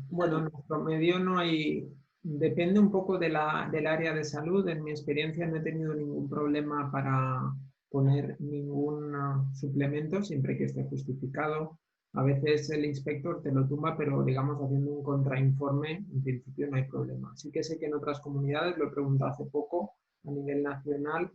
Bueno, en nuestro medio no hay... Depende un poco del área de salud. En mi experiencia no he tenido ningún problema para poner ningún suplemento, siempre que esté justificado. A veces el inspector te lo tumba, pero digamos haciendo un contrainforme, en principio no hay problema. Sí que sé que en otras comunidades, lo he preguntado hace poco a nivel nacional,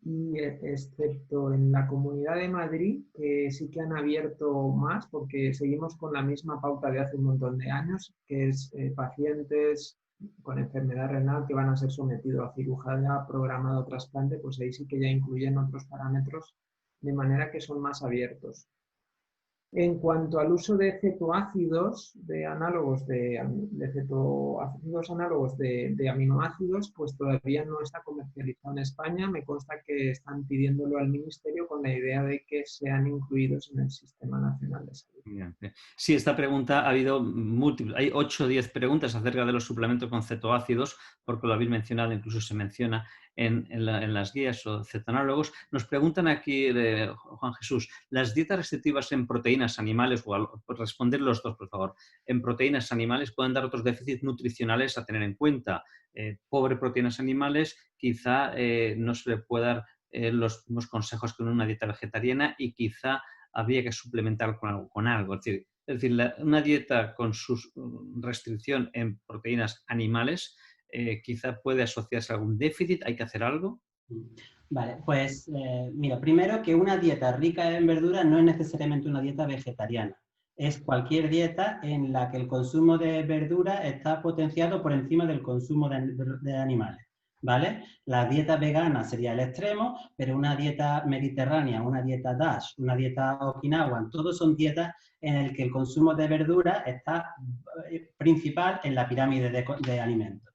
y excepto en la Comunidad de Madrid, que sí que han abierto más, porque seguimos con la misma pauta de hace un montón de años, que es pacientes con enfermedad renal que van a ser sometidos a cirugía programada o trasplante, pues ahí sí que ya incluyen otros parámetros, de manera que son más abiertos. En cuanto al uso de cetoácidos, de cetoácidos análogos de aminoácidos, pues todavía no está comercializado en España. Me consta que están pidiéndolo al Ministerio con la idea de que sean incluidos en el Sistema Nacional de Salud. Sí, esta pregunta ha habido múltiples. Hay 8 o 10 preguntas acerca de los suplementos con cetoácidos, porque lo habéis mencionado, incluso se menciona en las guías o cetanálogos. Nos preguntan aquí, Juan Jesús, ¿las dietas restrictivas en proteínas animales, o responder los dos, por favor, en proteínas animales pueden dar otros déficits nutricionales a tener en cuenta? Pobre proteínas animales, quizá no se le puede dar los mismos consejos que en una dieta vegetariana y quizá habría que suplementar con algo. Es decir, una dieta con su restricción en proteínas animales quizá puede asociarse a algún déficit. ¿Hay que hacer algo? Vale, pues mira, primero que una dieta rica en verduras no es necesariamente una dieta vegetariana. Es cualquier dieta en la que el consumo de verduras está potenciado por encima del consumo de animales. ¿Vale? La dieta vegana sería el extremo, pero una dieta mediterránea, una dieta DASH, una dieta Okinawa, todos son dietas en las que el consumo de verduras está principal en la pirámide de alimentos.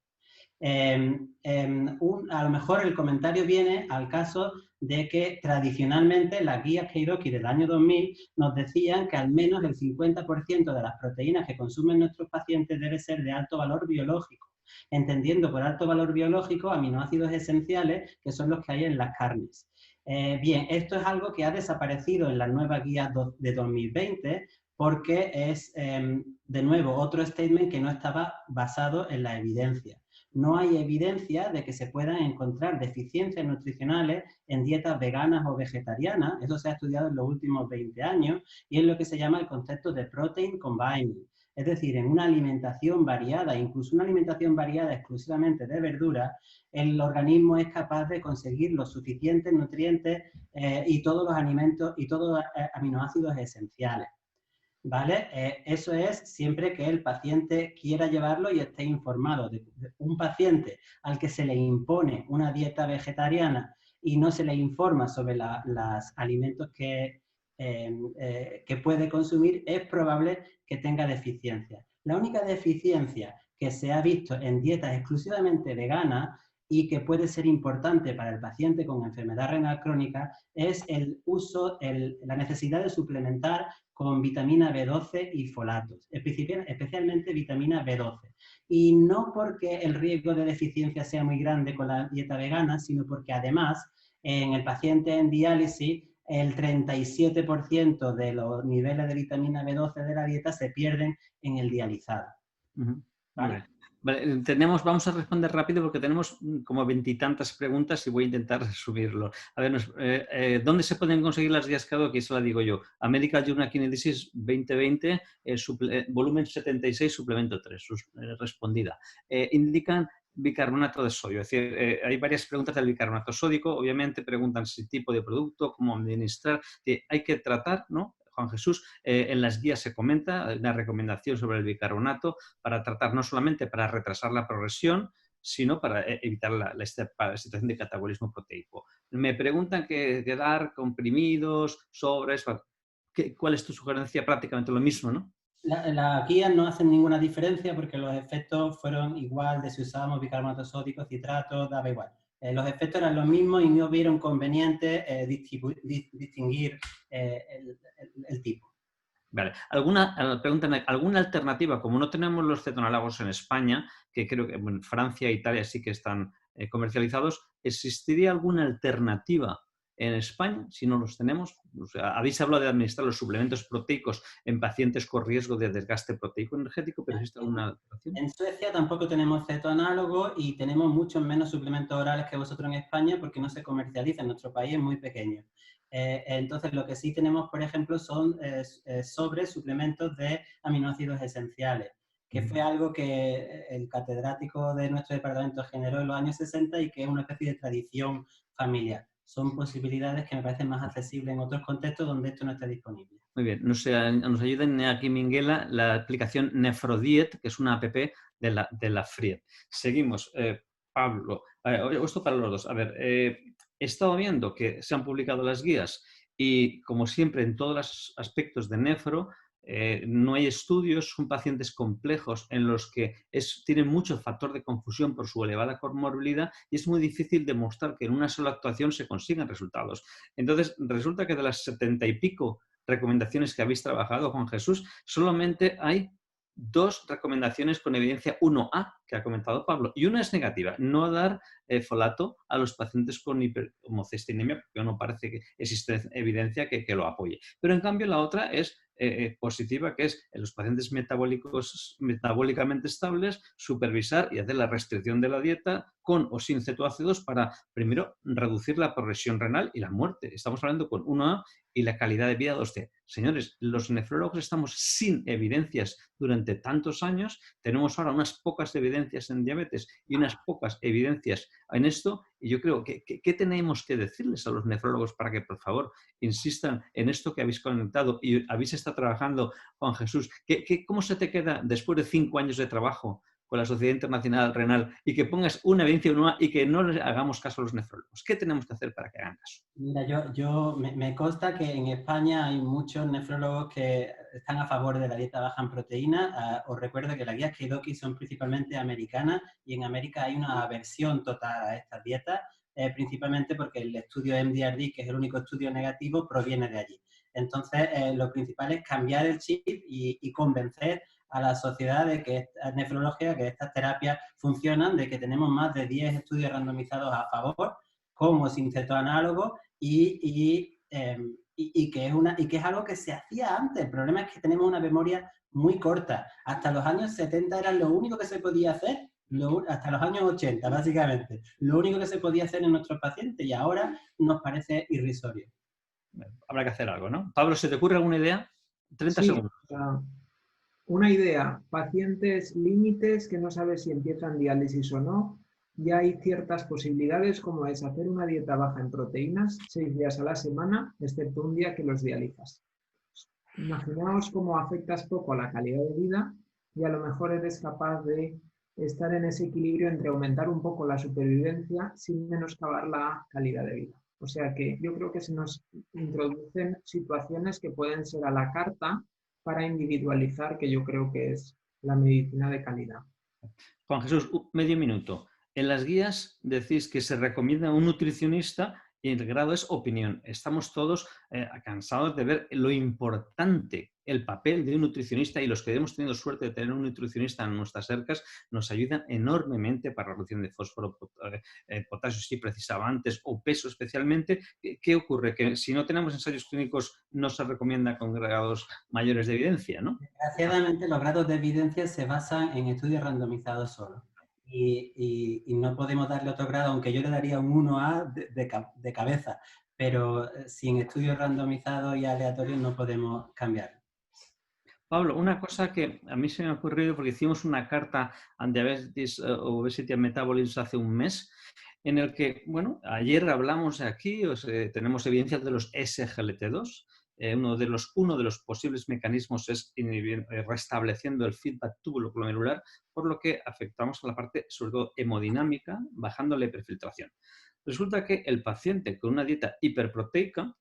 A lo mejor el comentario viene al caso de que tradicionalmente las guías Keiroki del año 2000 nos decían que al menos el 50% de las proteínas que consumen nuestros pacientes debe ser de alto valor biológico, entendiendo por alto valor biológico aminoácidos esenciales que son los que hay en las carnes. Bien, esto es algo que ha desaparecido en la nueva guía de 2020 porque es, de nuevo, otro statement que no estaba basado en la evidencia. No hay evidencia de que se puedan encontrar deficiencias nutricionales en dietas veganas o vegetarianas. Eso se ha estudiado en los últimos 20 años y es lo que se llama el concepto de protein combining. Es decir, en una alimentación variada, incluso una alimentación variada exclusivamente de verduras, el organismo es capaz de conseguir los suficientes nutrientes y todos los alimentos y todos los aminoácidos esenciales. ¿Vale? Eso es siempre que el paciente quiera llevarlo y esté informado. Un paciente al que se le impone una dieta vegetariana y no se le informa sobre los alimentos que puede consumir, es probable que tenga deficiencias. La única deficiencia que se ha visto en dietas exclusivamente veganas y que puede ser importante para el paciente con enfermedad renal crónica es el uso, la necesidad de suplementar con vitamina B12 y folatos, especialmente vitamina B12. Y no porque el riesgo de deficiencia sea muy grande con la dieta vegana, sino porque además en el paciente en diálisis el 37% de los niveles de vitamina B12 de la dieta se pierden en el dializado. ¿Vale? Vale, vamos a responder rápido porque tenemos como 20 y tantas preguntas y voy a intentar resumirlo. A ver, ¿dónde se pueden conseguir las guías Keiroki? Eso la digo yo. American Journal Kinesis 2020, volumen 76, suplemento 3, respondida. Indican bicarbonato de sodio. Es decir, hay varias preguntas del bicarbonato sódico. Obviamente preguntan si tipo de producto, cómo administrar. Hay que tratar, ¿no? Juan Jesús, en las guías se comenta una recomendación sobre el bicarbonato para tratar no solamente para retrasar la progresión, sino para evitar la situación de catabolismo proteico. Me preguntan qué dar comprimidos, sobres. ¿Cuál es tu sugerencia? Prácticamente lo mismo, ¿no? Las guías no hacen ninguna diferencia porque los efectos fueron igual de si usábamos bicarbonato sódico, citrato, daba igual. Los efectos eran los mismos y no vieron conveniente distinguir el tipo. Vale. Preguntan, ¿alguna alternativa? Como no tenemos los cetonálagos en España, que creo que en Francia e Italia sí que están comercializados, ¿existiría alguna alternativa en España si no los tenemos? O sea, habéis hablado de administrar los suplementos proteicos en pacientes con riesgo de desgaste proteico energético, pero ¿existe alguna alternativa? En Suecia tampoco tenemos cetoanálogo y tenemos muchos menos suplementos orales que vosotros en España porque no se comercializa, en nuestro país es muy pequeño. Entonces, lo que sí tenemos, por ejemplo, son sobre suplementos de aminoácidos esenciales, que fue algo que el catedrático de nuestro departamento generó en los años 60 y que es una especie de tradición familiar. Son posibilidades que me parecen más accesibles en otros contextos donde esto no está disponible. Muy bien, nos ayuda aquí Minguela la aplicación Nefrodiet, que es una app de la FRIED. Seguimos, Pablo, esto para los dos. A ver, he estado viendo que se han publicado las guías y, como siempre, en todos los aspectos de nefro, no hay estudios, son pacientes complejos en los que tienen mucho factor de confusión por su elevada comorbilidad y es muy difícil demostrar que en una sola actuación se consigan resultados. Entonces, resulta que de las 70 y pico recomendaciones que habéis trabajado, Juan Jesús, solamente hay 2 recomendaciones con evidencia 1A, que ha comentado Pablo, y una es negativa, no dar folato a los pacientes con hipomocestinemia, porque no parece que existe evidencia que lo apoye. Pero en cambio la otra es positiva, que es en los pacientes metabólicamente estables, supervisar y hacer la restricción de la dieta con o sin cetoácidos para, primero, reducir la progresión renal y la muerte. Estamos hablando con 1A y la calidad de vida 2C. Señores, los nefrólogos estamos sin evidencias durante tantos años, tenemos ahora unas pocas evidencias en diabetes y unas pocas evidencias en esto, y yo creo que ¿qué tenemos que decirles a los nefrólogos para que, por favor, insistan en esto que habéis comentado y habéis estado trabajando, Juan Jesús? ¿Cómo se te queda después de 5 años de trabajo con la Sociedad Internacional Renal y que pongas una evidencia nueva y que no le hagamos caso a los nefrólogos? ¿Qué tenemos que hacer para que hagan caso? Mira, me consta que en España hay muchos nefrólogos que están a favor de la dieta baja en proteína. Os recuerdo que las guías Keidoki son principalmente americanas y en América hay una aversión total a estas dietas, principalmente porque el estudio MDRD, que es el único estudio negativo, proviene de allí. Entonces, lo principal es cambiar el chip y convencer a la sociedad de que nefrología, que estas terapias funcionan, de que tenemos más de 10 estudios randomizados a favor, como sin cetoanálogo, y que es algo que se hacía antes. El problema es que tenemos una memoria muy corta. Hasta los años 70 era lo único que se podía hacer, hasta los años 80, básicamente. Lo único que se podía hacer en nuestros pacientes y ahora nos parece irrisorio. Habrá que hacer algo, ¿no? Pablo, ¿se te ocurre alguna idea? 30 Sí, segundos. Una idea, pacientes límites que no sabes si empiezan diálisis o no, y hay ciertas posibilidades como es hacer una dieta baja en proteínas 6 días a la semana, excepto un día que los dializas. Imaginaos cómo afectas poco a la calidad de vida y a lo mejor eres capaz de estar en ese equilibrio entre aumentar un poco la supervivencia sin menoscabar la calidad de vida. O sea que yo creo que se nos introducen situaciones que pueden ser a la carta para individualizar, que yo creo que es la medicina de calidad. Juan Jesús, medio minuto. En las guías decís que se recomienda un nutricionista y el grado es opinión. Estamos todos cansados de ver lo importante, el papel de un nutricionista, y los que hemos tenido suerte de tener un nutricionista en nuestras cercas nos ayudan enormemente para la reducción de fósforo, potasio, si precisaba antes, o peso especialmente. ¿Qué ocurre? Que si no tenemos ensayos clínicos no se recomienda con grados mayores de evidencia, ¿no? Desgraciadamente, los grados de evidencia se basan en estudios randomizados solo. Y no podemos darle otro grado, aunque yo le daría un 1A de cabeza, pero sin estudios randomizados y aleatorios no podemos cambiar. Pablo, una cosa que a mí se me ha ocurrido porque hicimos una carta on Diabetes, Obesity and Metabolism hace un mes, en el que, bueno, ayer hablamos aquí, tenemos evidencias de los SGLT2. Uno de los posibles mecanismos es restableciendo el feedback tubulo-glomerular, por lo que afectamos a la parte, sobre todo, hemodinámica, bajando la hiperfiltración. Resulta que el paciente con una dieta hiperproteica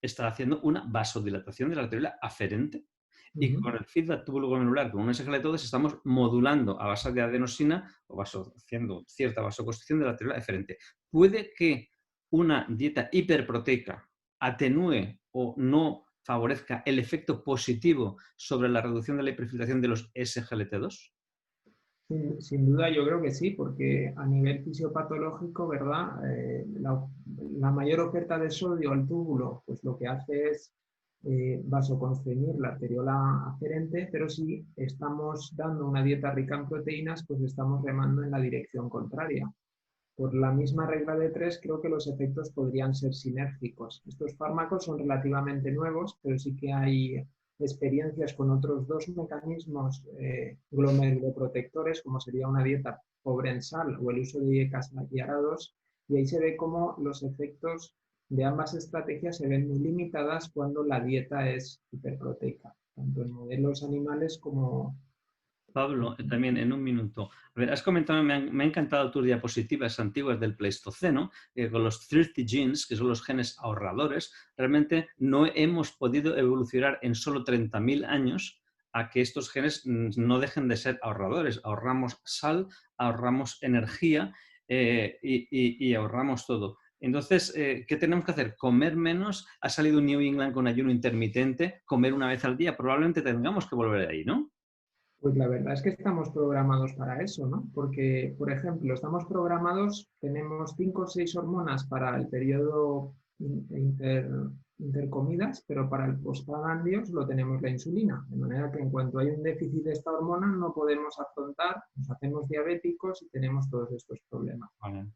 está haciendo una vasodilatación de la arteria aferente. Y con el feedback tubulo-glomerular, con un SGLT2, estamos modulando a base de adenosina o haciendo cierta vasoconstricción de la arteria eferente. Puede que una dieta hiperproteica atenúe o no favorezca el efecto positivo sobre la reducción de la hiperfiltración de los SGLT2. Sin duda yo creo que sí, porque a nivel fisiopatológico, ¿verdad? La mayor oferta de sodio al túbulo, pues lo que hace es vasoconstricir la arteriola aferente, pero si estamos dando una dieta rica en proteínas, pues estamos remando en la dirección contraria. Por la misma regla de 3, creo que los efectos podrían ser sinérgicos. Estos fármacos son relativamente nuevos, pero sí que hay experiencias con otros 2 mecanismos glomeruloprotectores, como sería una dieta pobre en sal o el uso de IECAS y ARA2, y ahí se ve cómo los efectos de ambas estrategias se ven muy limitadas cuando la dieta es hiperproteica, tanto en modelos animales como... Pablo, también en un minuto. A ver, has comentado, me han encantado tus diapositivas antiguas del Pleistoceno, con los thrifty genes, que son los genes ahorradores. Realmente no hemos podido evolucionar en solo 30.000 años a que estos genes no dejen de ser ahorradores. Ahorramos sal, ahorramos energía y ahorramos todo. Entonces, ¿qué tenemos que hacer? Comer menos. Ha salido un New England con ayuno intermitente, comer una vez al día. Probablemente tengamos que volver ahí, ¿no? Pues la verdad es que estamos programados para eso, ¿no? Porque, por ejemplo, estamos programados, tenemos 5 o 6 hormonas para el periodo intercomidas, pero para el postprandios lo tenemos la insulina. De manera que en cuanto hay un déficit de esta hormona no podemos afrontar, nos hacemos diabéticos y tenemos todos estos problemas. Vale.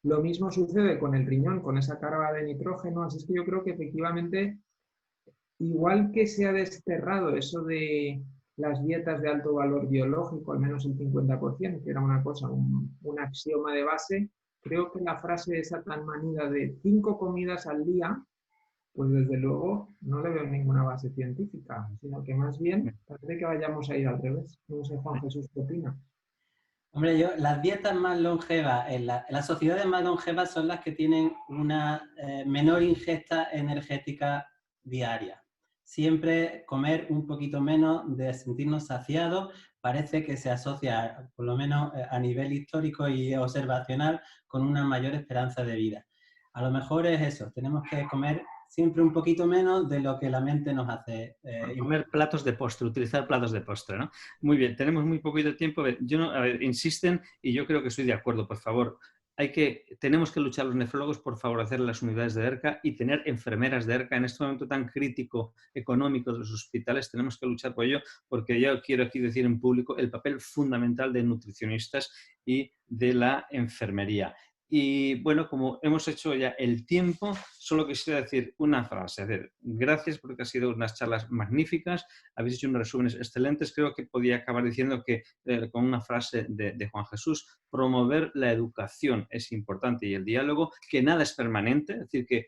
Lo mismo sucede con el riñón, con esa carga de nitrógeno. Así es que yo creo que efectivamente, igual que se ha desterrado eso de las dietas de alto valor biológico, al menos el 50%, que era una cosa, un axioma de base, creo que la frase esa tan manida de 5 comidas al día, pues desde luego no le veo ninguna base científica, sino que más bien parece que vayamos a ir al revés. No sé, Juan Jesús, ¿qué opina? Hombre, las dietas más longevas, las sociedades más longevas son las que tienen una menor ingesta energética diaria. Siempre comer un poquito menos de sentirnos saciados parece que se asocia, por lo menos a nivel histórico y observacional, con una mayor esperanza de vida. A lo mejor es eso, tenemos que comer siempre un poquito menos de lo que la mente nos hace. Comer platos de postre, utilizar platos de postre, ¿no? Muy bien, tenemos muy poquito tiempo. A ver, insisten y yo creo que estoy de acuerdo, por favor. Tenemos que luchar los nefrólogos por favorecer las unidades de ERCA y tener enfermeras de ERCA en este momento tan crítico económico de los hospitales. Tenemos que luchar por ello, porque yo quiero aquí decir en público el papel fundamental de nutricionistas y de la enfermería. Y bueno, como hemos hecho ya el tiempo, solo quisiera decir una frase. Gracias porque han sido unas charlas magníficas, habéis hecho unos resúmenes excelentes. Creo que podía acabar diciendo que con una frase de Juan Jesús, promover la educación es importante y el diálogo, que nada es permanente, es decir, que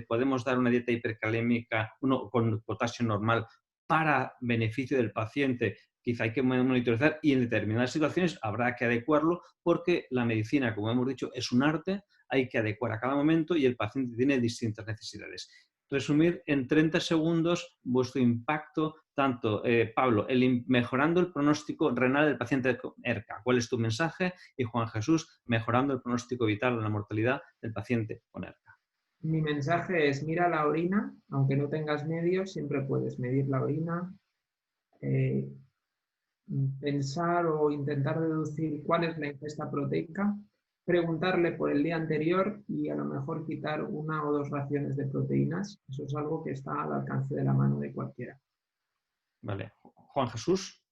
podemos dar una dieta hipercalémica con potasio normal para beneficio del paciente. Quizá hay que monitorizar y en determinadas situaciones habrá que adecuarlo porque la medicina, como hemos dicho, es un arte, hay que adecuar a cada momento y el paciente tiene distintas necesidades. Resumir en 30 segundos vuestro impacto, tanto, Pablo, mejorando el pronóstico renal del paciente con ERCA. ¿Cuál es tu mensaje? Y Juan Jesús, mejorando el pronóstico vital de la mortalidad del paciente con ERCA. Mi mensaje es: mira la orina, aunque no tengas medios, siempre puedes medir la orina, pensar o intentar deducir cuál es la ingesta proteica, preguntarle por el día anterior y a lo mejor quitar 1 o 2 raciones de proteínas. Eso es algo que está al alcance de la mano de cualquiera. Vale. Juan Jesús.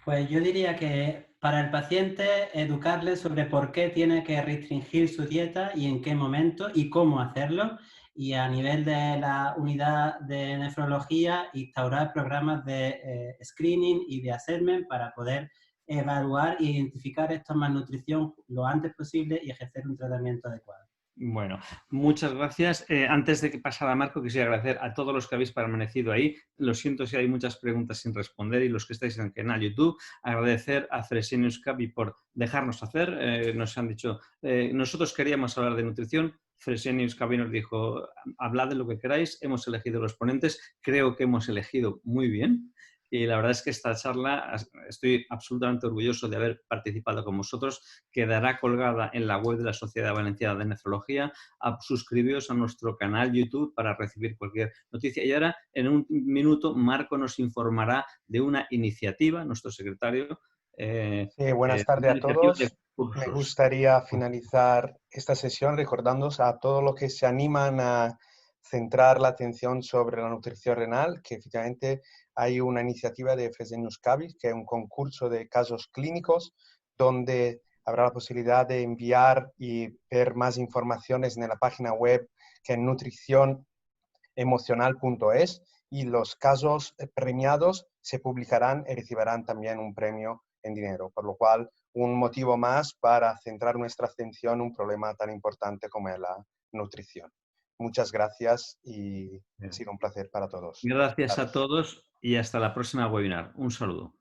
Pues yo diría que para el paciente educarle sobre por qué tiene que restringir su dieta y en qué momento y cómo hacerlo. Y a nivel de la unidad de nefrología, instaurar programas de screening y de assessment para poder evaluar e identificar esta malnutrición lo antes posible y ejercer un tratamiento adecuado. Bueno, muchas gracias. Antes de que pasara a Marco, quisiera agradecer a todos los que habéis permanecido ahí. Lo siento si hay muchas preguntas sin responder y los que estáis en el canal YouTube. Agradecer a Fresenius Kabi por dejarnos hacer. Nos han dicho, nosotros queríamos hablar de nutrición. Fresenius Kabi nos dijo, hablad de lo que queráis. Hemos elegido los ponentes. Creo que hemos elegido muy bien. Y la verdad es que esta charla, estoy absolutamente orgulloso de haber participado con vosotros. Quedará colgada en la web de la Sociedad Valenciana de Nefrología. Suscribíos a nuestro canal YouTube para recibir cualquier noticia. Y ahora, en un minuto, Marco nos informará de una iniciativa, nuestro secretario. Sí, buenas tardes a todos. cursos. Me gustaría finalizar esta sesión recordándoos a todos los que se animan a centrar la atención sobre la nutrición renal, que efectivamente hay una iniciativa de Fresenius Kabi, que es un concurso de casos clínicos, donde habrá la posibilidad de enviar y ver más informaciones en la página web, que es nutricionemocional.es, y los casos premiados se publicarán y recibirán también un premio en dinero, por lo cual un motivo más para centrar nuestra atención en un problema tan importante como es la nutrición. Muchas gracias y ha sido un placer para todos. Gracias a todos y hasta la próxima webinar. Un saludo.